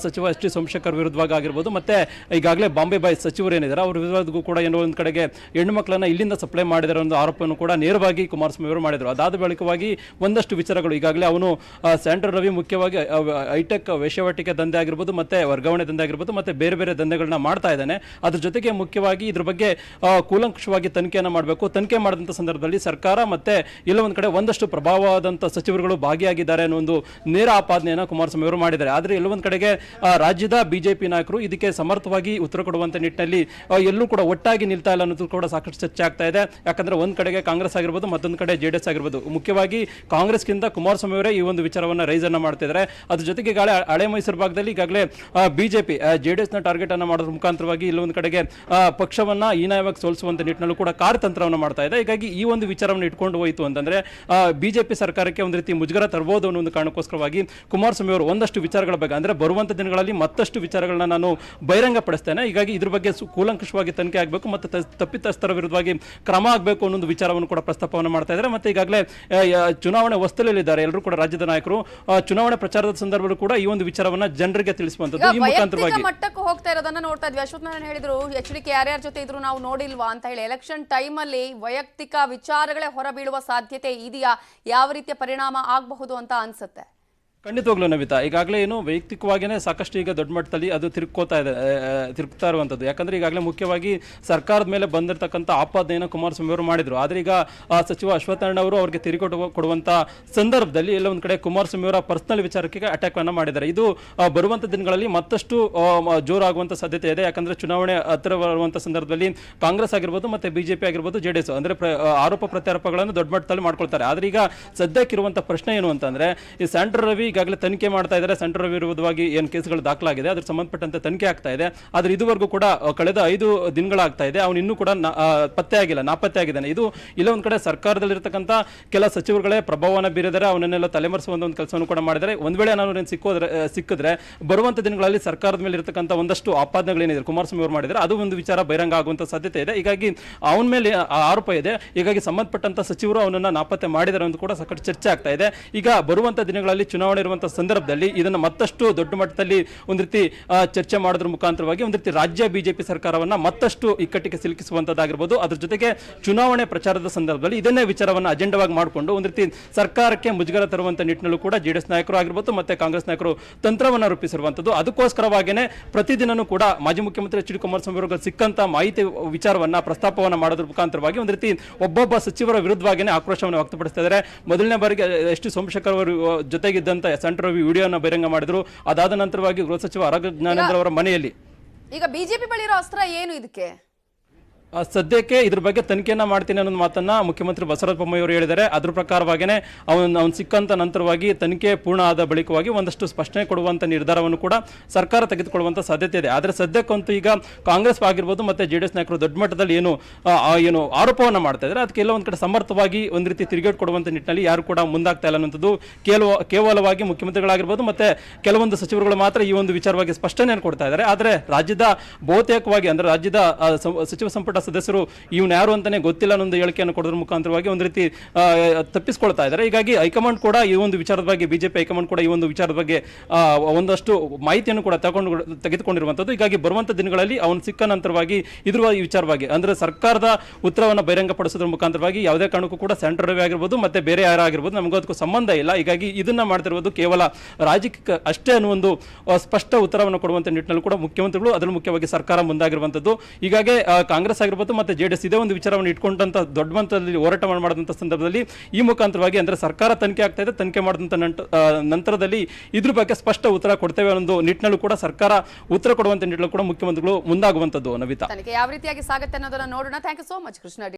ಸಚಿವ SD ಸೋಮಶೇಖರ್ ವಿರುದ್ಧವಾಗಿ ಆಗಿರ್ಬೋದು, ಮತ್ತೆ ಈಗಾಗಲೇ ಬಾಂಬೆ ಬಾಯ್ ಸಚಿವರು ಏನಿದ್ದಾರೆ ಅವ್ರ ವಿರುದ್ಧಗೂ ಕೂಡ ಏನೋ ಒಂದು ಕಡೆಗೆ ಹೆಣ್ಣು ಮಕ್ಕಳನ್ನ ಇಲ್ಲಿಂದ ಸಪ್ಲೈ ಮಾಡಿದಾರೆ ಒಂದು ಆರೋಪವನ್ನು ಕೂಡ ನೇರವಾಗಿ ಕುಮಾರಸ್ವಾಮಿ ಅವರು ಮಾಡಿದ್ರು. ಅದಾದ ಬಳಿಕವಾಗಿ ಒಂದಷ್ಟು ವಿಚಾರಗಳು ಈಗಾಗಲೇ ಅವನು ಸ್ಯಾಂಟ್ರೋ ರವಿ ಮುಖ್ಯವಾಗಿ ಹೈಟೆಕ್ ವೇಶ್ಯಾವಾಟಿಕೆ ದಂಧೆ ಆಗಿರ್ಬೋದು, ಮತ್ತೆ ವರ್ಗಾವಣೆ ದಂಧೆ ಆಗಿರ್ಬೋದು, ಮತ್ತೆ ಬೇರೆ ಬೇರೆ ದಂಧೆಗಳನ್ನ ಮಾಡ್ತಾ ಇದ್ದಾನೆ. ಅದ್ರ ಜೊತೆಗೆ ಮುಖ್ಯವಾಗಿ ಇದ್ರ ಬಗ್ಗೆ ಕೂಲಂಕಷವಾಗಿ ತನಿಖೆಯನ್ನು ಮಾಡಬೇಕು. ತನಿಖೆ ಮಾಡಿದಂಥ ಸಂದರ್ಭದಲ್ಲಿ ಸರ್ಕಾರ ಮತ್ತೆ ಎಲ್ಲ ಒಂದು ಕಡೆ ಒಂದಷ್ಟು ಪ್ರಭಾವವಾದಂಥ ಸಚಿವರುಗಳು ಭಾಗಿಯಾಗಿದ್ದಾರೆ ಅನ್ನೋ ಒಂದು ನೇರ ಆಪಾದನೆಯನ್ನು ಕುಮಾರಸ್ವಾಮಿ ಅವರು ಮಾಡಿದ್ದಾರೆ. ಆದರೆ ಎಲ್ಲ ಒಂದು ಕಡೆಗೆ ರಾಜ್ಯದ ಬಿಜೆಪಿ ನಾಯಕರು ಇದಕ್ಕೆ ಸಮರ್ಥವಾಗಿ ಉತ್ತರ ಕೊಡುವಂತ ನಿಟ್ಟಿನಲ್ಲಿ ಎಲ್ಲೂ ಕೂಡ ಒಟ್ಟಾಗಿ ನಿಲ್ತಾ ಇಲ್ಲ ಅನ್ನೋದು ಕೂಡ ಸಾಕಷ್ಟು ಚರ್ಚೆ ಆಗ್ತಾ ಇದೆ. ಯಾಕಂದ್ರೆ ಒಂದ್ ಕಡೆಗೆ ಕಾಂಗ್ರೆಸ್ ಆಗಿರ್ಬೋದು, ಮತ್ತೊಂದು ಕಡೆ JDS ಆಗಿರ್ಬೋದು. ಮುಖ್ಯವಾಗಿ ಕಾಂಗ್ರೆಸ್ಗಿಂತ ಕುಮಾರಸ್ವಾಮಿ ಅವರೇ ಈ ಒಂದು ವಿಚಾರವನ್ನು ರೈಸ್ ಅನ್ನ ಮಾಡ್ತಿದ್ದಾರೆ. ಅದ್ರ ಜೊತೆಗೆ ಹಳೆ ಮೈಸೂರು ಭಾಗದಲ್ಲಿ ಈಗಾಗಲೇ ಬಿಜೆಪಿ JDSನ ಟಾರ್ಗೆಟ್ ಅನ್ನ ಮಾಡೋದ್ರ ಮುಖಾಂತರವಾಗಿ ಇಲ್ಲೊಂದು ಕಡೆಗೆ ಪಕ್ಷವನ್ನ ಹೀನಾಯವಾಗಿ ಸೋಲಿಸುವಂತ ನಿಟ್ಟಿನಲ್ಲೂ ಕೂಡ ಕಾರ್ಯತಂತ್ರವನ್ನು ಮಾಡ್ತಾ ಇದೆ. ಹೀಗಾಗಿ ಈ ಒಂದು ವಿಚಾರವನ್ನು ಇಟ್ಕೊಂಡು ಹೋಯಿತು ಅಂತಂದ್ರೆ ಬಿಜೆಪಿ ಸರ್ಕಾರಕ್ಕೆ ಒಂದು ರೀತಿ ಮುಜುಗರ ತರಬಹುದು ಅನ್ನೋ ಒಂದು ಕಾರಣಕ್ಕೋಸ್ಕರವಾಗಿ ಕುಮಾರಸ್ವಾಮಿ ಅವರು ಒಂದಷ್ಟು ವಿಚಾರಗಳ ಬಗ್ಗೆ, ಅಂದ್ರೆ ಬರುವಂತ ದಿನಗಳಲ್ಲಿ ಮತ್ತಷ್ಟು ವಿಚಾರಗಳನ್ನ ನಾನು ಬಹಿರಂಗ ಪಡಿಸ್ತೇನೆ, ಹೀಗಾಗಿ ಇದ್ರ ಬಗ್ಗೆ ಕೂಲಂಕಷವಾಗಿ ತನಿಖೆ ಆಗಬೇಕು ಮತ್ತು ತಪ್ಪಿತಸ್ಥರ ವಿರುದ್ಧವಾಗಿ ಕ್ರಮ ಆಗಬೇಕು ಅನ್ನೋ ವಿಚಾರವನ್ನು ಕೂಡ ಪ್ರಸ್ತಾಪವನ್ನು ಮಾಡ್ತಾ ಇದ್ದಾರೆ. ಮತ್ತೆ ಈಗಾಗಲೇ ಚುನಾವಣೆ ಹೊಸ್ತಲಿದ್ದಾರೆ ಎಲ್ಲರೂ ಕೂಡ ರಾಜ್ಯದ ನಾಯಕರು. ಚುನಾವಣೆ ಪ್ರಚಾರದ ಸಂದರ್ಭದಲ್ಲೂ ಕೂಡ ಈ ಒಂದು ವಿಚಾರವನ್ನ ಜನರಿಗೆ ತಿಳಿಸುವಂತದ್ದು ಈ ಮುಖಾಂತರವಾಗಿ
ಮಟ್ಟಕ್ಕೆ ಹೋಗ್ತಾ ಇರೋದನ್ನ ನೋಡ್ತಾ ಇದ್ವಿ. ಅಶ್ವಥ್ ನಾರಾಯಣ ಹೇಳಿದ್ರು HDK ಯಾರ್ಯಾರ ಜೊತೆ ಇದ್ರು ನಾವು ನೋಡಿಲ್ವಾ ಅಂತ ಹೇಳಿ. ಎಲೆಕ್ಷನ್ ಟೈಮ್ ಅಲ್ಲಿ ವೈಯಕ್ತಿಕ ವಿಚಾರಗಳೇ ಹೊರಬೀಳುವ ಸಾಧ್ಯತೆ ಇದೆಯಾ? ಯಾವ ರೀತಿಯ ಪರಿಣಾಮ ಆಗಬಹುದು ಅಂತ ಅನ್ಸುತ್ತೆ?
ಖಂಡಿತವಾಗ್ಲೂ ನವಿತಾ, ಈಗಾಗಲೇ ಏನು ವೈಯಕ್ತಿಕವಾಗಿಯೇ ಸಾಕಷ್ಟು ಈಗ ದೊಡ್ಡ ಮಟ್ಟದಲ್ಲಿ ಅದು ತಿರುಗ್ತಾ ಇರುವಂಥದ್ದು. ಯಾಕಂದ್ರೆ ಈಗಾಗಲೇ ಮುಖ್ಯವಾಗಿ ಸರ್ಕಾರದ ಮೇಲೆ ಬಂದಿರತಕ್ಕಂಥ ಆಪಾದನೆಯನ್ನು ಕುಮಾರಸ್ವಾಮಿ ಅವರು ಮಾಡಿದ್ರು. ಆದ್ರೆ ಈಗ ಸಚಿವ ಅಶ್ವತ್ಥನಾರಾಯಣ ಅವರು ಅವರಿಗೆ ಕೊಡುವಂತ ಸಂದರ್ಭದಲ್ಲಿ ಎಲ್ಲ ಒಂದು ಕಡೆ ಕುಮಾರಸ್ವಾಮಿ ಅವರ ಪರ್ಸನಲ್ ವಿಚಾರಕ್ಕೆ ಅಟ್ಯಾಕ್ ಅನ್ನ ಮಾಡಿದ್ದಾರೆ. ಇದು ಬರುವಂತ ದಿನಗಳಲ್ಲಿ ಮತ್ತಷ್ಟು ಜೋರಾಗುವಂತ ಸಾಧ್ಯತೆ ಇದೆ. ಯಾಕಂದ್ರೆ ಚುನಾವಣೆ ಹತ್ತಿರ ಬರುವಂತ ಸಂದರ್ಭದಲ್ಲಿ ಕಾಂಗ್ರೆಸ್ ಆಗಿರ್ಬೋದು, ಮತ್ತೆ ಬಿಜೆಪಿ ಆಗಿರ್ಬೋದು, JDS ಅಂದ್ರೆ ಆರೋಪ ಪ್ರತ್ಯಾರೋಪಗಳನ್ನು ದೊಡ್ಡ ಮಟ್ಟದಲ್ಲಿ ಮಾಡ್ಕೊಳ್ತಾರೆ. ಆದ್ರೆ ಈಗ ಸದ್ಯಕ್ಕಿರುವಂತ ಪ್ರಶ್ನೆ ಏನು ಅಂತಂದ್ರೆ, ಈ ಸ್ಯಾಂಟ್ರೋ ರವಿ ಈಗಾಗಲೇ ತನಿಖೆ ಮಾಡ್ತಾ ಇದ್ದಾರೆ. ಸೆಂಟ್ರಲ್ ರವಿ ವಿರುದ್ಧವಾಗಿ ಏನು ಕೇಸ್ಗಳು ದಾಖಲಾಗಿದೆ ಅದ್ರ ಸಂಬಂಧಪಟ್ಟಂತೆ ತನಿಖೆ ಆಗ್ತಾ ಇದೆ. ಆದ್ರೆ ಇದುವರೆಗೂ ಕೂಡ ಕಳೆದ 5 ದಿನಗಳಾಗ್ತಾ ಇದೆ, ಅವನು ಇನ್ನೂ ಕೂಡ ಪತ್ತೆ ಆಗಿಲ್ಲ, ನಾಪತ್ತೆ ಆಗಿದ್ದಾನೆ. ಇದು ಇಲ್ಲ ಒಂದ್ ಕಡೆ ಸರ್ಕಾರದಲ್ಲಿರ್ತಕ್ಕಂಥ ಕೆಲ ಸಚಿವರುಗಳೇ ಪ್ರಭಾವವನ್ನು ಬೀರಿದರೆ ಅವನನ್ನೆಲ್ಲ ತಲೆಮರೆಸುವಂತ ಒಂದು ಕೆಲಸವನ್ನು ಕೂಡ ಮಾಡಿದರೆ. ಒಂದ್ ವೇಳೆ ನಾನು ಸಿಕ್ಕಿದ್ರೆ ಬರುವಂತ ದಿನಗಳಲ್ಲಿ ಸರ್ಕಾರದ ಮೇಲೆ ಇರತಕ್ಕಂಥ ಒಂದಷ್ಟು ಆಪಾದನೆಗಳೇನಿದೆ ಕುಮಾರಸ್ವಾಮಿ ಅವರು ಮಾಡಿದರೆ ಅದು ಒಂದು ವಿಚಾರ ಬಹಿರಂಗ ಆಗುವಂತ ಸಾಧ್ಯತೆ ಇದೆ. ಹೀಗಾಗಿ ಅವನ ಮೇಲೆ ಆರೋಪ ಇದೆ. ಹೀಗಾಗಿ ಸಂಬಂಧಪಟ್ಟಂತ ಸಚಿವರು ಅವನನ್ನ ನಾಪತ್ತೆ ಮಾಡಿದ್ದಾರೆ ಅಂತ ಕೂಡ ಸಾಕಷ್ಟು ಚರ್ಚೆ ಆಗ್ತಾ ಇದೆ. ಈಗ ಬರುವಂತ ದಿನಗಳಲ್ಲಿ ಚುನಾವಣೆ ಇರುವಂತಹ ಸಂದರ್ಭದಲ್ಲಿ ಇದನ್ನ ಮತ್ತಷ್ಟು ದೊಡ್ಡ ಮಟ್ಟದಲ್ಲಿ ಒಂದ್ ರೀತಿ ಚರ್ಚೆ ಮಾಡೋದ್ರ ಮುಖಾಂತರವಾಗಿ ಒಂದ್ ರೀತಿ ರಾಜ್ಯ ಬಿಜೆಪಿ ಸರ್ಕಾರವನ್ನ ಮತ್ತಷ್ಟು ಇಕ್ಕಟ್ಟಿಗೆ ಸಿಲುಕಿಸುವಂತದ್ದಾಗಿರ್ಬೋದು. ಅದ್ರ ಜೊತೆಗೆ ಚುನಾವಣೆ ಪ್ರಚಾರದ ಸಂದರ್ಭದಲ್ಲಿ ಇದನ್ನೇ ವಿಚಾರವನ್ನ ಅಜೆಂಡವಾಗಿ ಮಾಡಿಕೊಂಡು ಒಂದ್ ರೀತಿ ಸರ್ಕಾರಕ್ಕೆ ಮುಜುಗರ ತರುವಂತ ನಿಟ್ಟಿನಲ್ಲೂ ಕೂಡ ಜೆಡಿಎಸ್ ನಾಯಕರು ಆಗಿರ್ಬೋದು ಮತ್ತೆ ಕಾಂಗ್ರೆಸ್ ನಾಯಕರು ತಂತ್ರವನ್ನ ರೂಪಿಸಿರುವಂತದ್ದು. ಅದಕ್ಕೋಸ್ಕರವಾಗಿಯೇ ಪ್ರತಿದಿನನೂ ಕೂಡ ಮಾಜಿ ಮುಖ್ಯಮಂತ್ರಿ ಎಚ್ ಡಿ ಕುಮಾರಸ್ವಾಮಿ ಅವರಿಗೆ ಸಿಕ್ಕಂತ ಮಾಹಿತಿ ವಿಚಾರವನ್ನ ಪ್ರಸ್ತಾಪವನ್ನ ಮಾಡೋದ್ರ ಮುಖಾಂತರವಾಗಿ ಒಂದ್ ರೀತಿ ಒಬ್ಬೊಬ್ಬ ಸಚಿವರ ವಿರುದ್ಧವಾಗಿಯೇ ಆಕ್ರೋಶವನ್ನು ವ್ಯಕ್ತಪಡಿಸ್ತಾ ಇದ್ದಾರೆ. ಮೊದಲನೇ ಬಾರಿಗೆ ಎಸ್ ಟಿ ಸೋಮಶೇಖರ್ ಅವರು ಜೊತೆಗಿದ್ದಂತ ಸೆಂಟ್ರಲ್ ರವಿ ವಿಡಿಯೋನ ಬಹಿರಂಗ ಮಾಡಿದ್ರು. ಅದಾದ ನಂತರವಾಗಿ ಗೃಹ ಸಚಿವ ಆರೋಗ್ಯ ಜ್ಞಾನೇಂದ್ರ ಅವರ ಮನೆಯಲ್ಲಿ
ಈಗ ಬಿಜೆಪಿ ಬಳಿ ಇರೋ ಅಸ್ತ್ರ ಏನು ಇದಕ್ಕೆ?
ಸದ್ಯಕ್ಕೆ ಇದ್ರ ಬಗ್ಗೆ ತನಿಖೆಯನ್ನ ಮಾಡ್ತೀನಿ ಅನ್ನೋ ಮಾತನ್ನ ಮುಖ್ಯಮಂತ್ರಿ ಬಸವರಾಜ ಬೊಮ್ಮಾಯಿ ಅವರು ಹೇಳಿದ್ದಾರೆ. ಅದ್ರ ಪ್ರಕಾರವಾಗಿಯೇ ಅವನು ಸಿಕ್ಕಂತ ನಂತರವಾಗಿ ತನಿಖೆ ಪೂರ್ಣ ಆದ ಬಳಿಕವಾಗಿ ಒಂದಷ್ಟು ಸ್ಪಷ್ಟನೆ ಕೊಡುವಂತ ನಿರ್ಧಾರವನ್ನು ಕೂಡ ಸರ್ಕಾರ ತೆಗೆದುಕೊಳ್ಳುವಂತ ಸಾಧ್ಯತೆ ಇದೆ. ಆದ್ರೆ ಸದ್ಯಕ್ಕಂತೂ ಈಗ ಕಾಂಗ್ರೆಸ್ ಆಗಿರ್ಬೋದು ಮತ್ತೆ ಜೆಡಿಎಸ್ ನಾಯಕರು ದೊಡ್ಡ ಮಟ್ಟದಲ್ಲಿ ಏನು ಆರೋಪವನ್ನ ಮಾಡ್ತಾ ಇದ್ದಾರೆ ಅದಕ್ಕೆ ಎಲ್ಲ ಒಂದ್ ಕಡೆ ಸಮರ್ಥವಾಗಿ ಒಂದ್ ರೀತಿ ತಿರುಗೇಟ್ ಕೊಡುವಂತ ನಿಟ್ಟಿನಲ್ಲಿ ಯಾರು ಕೂಡ ಮುಂದಾಗ್ತಾ ಇಲ್ಲ ಅನ್ನೋದು ಕೇವಲವಾಗಿ ಮುಖ್ಯಮಂತ್ರಿಗಳಾಗಿರ್ಬೋದು ಮತ್ತೆ ಕೆಲವೊಂದು ಸಚಿವರುಗಳು ಮಾತ್ರ ಈ ಒಂದು ವಿಚಾರವಾಗಿ ಸ್ಪಷ್ಟನೆಯನ್ನು ಕೊಡ್ತಾ ಇದ್ದಾರೆ. ಆದ್ರೆ ರಾಜ್ಯದ ಬಹುತೇಕವಾಗಿ ಅಂದ್ರೆ ರಾಜ್ಯದ ಸಚಿವ ಸಂಪುಟ ಸದಸ್ಯರು ಇವನು ಯಾರು ಅಂತಾನೆ ಗೊತ್ತಿಲ್ಲ ಅನ್ನೋ ಹೇಳಿಕೆಯನ್ನು ಕೊಡೋದ್ರ ಮುಖಾಂತರವಾಗಿ ಒಂದ್ ರೀತಿ ತಪ್ಪಿಸ್ಕೊಳ್ತಾ ಇದ್ದಾರೆ. ಹೀಗಾಗಿ ಹೈಕಮಾಂಡ್ ಕೂಡ ಈ ಒಂದು ವಿಚಾರದ ಬಗ್ಗೆ ಬಿಜೆಪಿ ಹೈಕಮಾಂಡ್ ಕೂಡ ಈ ಒಂದು ವಿಚಾರದ ಬಗ್ಗೆ ಒಂದಷ್ಟು ಮಾಹಿತಿಯನ್ನು ಕೂಡ ತೆಗೆದುಕೊಂಡಿರುವಂತದ್ದು. ಹೀಗಾಗಿ ಬರುವಂತ ದಿನಗಳಲ್ಲಿ ಅವನು ಸಿಕ್ಕ ನಂತರವಾಗಿ ಇದ್ರ ಈ ವಿಚಾರವಾಗಿ ಅಂದ್ರೆ ಸರ್ಕಾರದ ಉತ್ತರವನ್ನು ಬಹಿರಂಗಪಡಿಸೋದ್ರ ಮುಖಾಂತರವಾಗಿ ಯಾವುದೇ ಕಾರಣಕ್ಕೂ ಕೂಡ ಸೆಂಟ್ರಲ್ ರವಿ ಆಗಿರ್ಬೋದು ಮತ್ತೆ ಬೇರೆ ಯಾರಾಗಿರ್ಬೋದು ನಮಗೂ ಅದಕ್ಕೂ ಸಂಬಂಧ ಇಲ್ಲ. ಹೀಗಾಗಿ ಇದನ್ನ ಮಾಡ್ತಿರುವುದು ಕೇವಲ ರಾಜಕೀಯ ಅಷ್ಟೇ ಅನ್ನೋ ಒಂದು ಸ್ಪಷ್ಟ ಉತ್ತರವನ್ನು ಕೊಡುವಂತ ನಿಟ್ಟಿನಲ್ಲಿ ಕೂಡ ಮುಖ್ಯಮಂತ್ರಿಗಳು ಅದರಲ್ಲಿ ಮುಖ್ಯವಾಗಿ ಸರ್ಕಾರ ಮುಂದಾಗಿರುವಂತದ್ದು. ಹೀಗಾಗಿ ಕಾಂಗ್ರೆಸ್ ಆಗಿರ್ಬೋದು ಮತ್ತೆ ಜೆಡಿಎಸ್ ಇದೇ ಒಂದು ವಿಚಾರವನ್ನು ಇಟ್ಕೊಂಡಂತ ದೊಡ್ಡ ಮಟ್ಟದಲ್ಲಿ ಹೋರಾಟ ಮಾಡಿದಂತ ಸಂದರ್ಭದಲ್ಲಿ ಈ ಮುಖಾಂತರವಾಗಿ ಅಂದ್ರೆ ಸರ್ಕಾರ ತನಿಖೆ ಆಗ್ತಾ ಇದೆ, ತನಿಖೆ ಮಾಡಿದಂತ ನಂತರದಲ್ಲಿ ಇದ್ರ ಬಗ್ಗೆ ಸ್ಪಷ್ಟ ಉತ್ತರ ಕೊಡ್ತೇವೆ ಅನ್ನೋ ನಿಟ್ಟಿನಲ್ಲೂ ಕೂಡ ಸರ್ಕಾರ ಉತ್ತರ ಕೊಡುವಂತ ನಿಟ್ಟಿನಲ್ಲೂ ಕೂಡ ಮುಖ್ಯಮಂತ್ರಿಗಳು ಮುಂದಾಗುವಂತದ್ದು. ನವಿತಾ,
ತನಿಖೆ ಯಾವ ರೀತಿಯಾಗಿ ಸಾಗುತ್ತೆ ಅನ್ನೋದನ್ನ ನೋಡೋಣ. Thank you so much Krishna.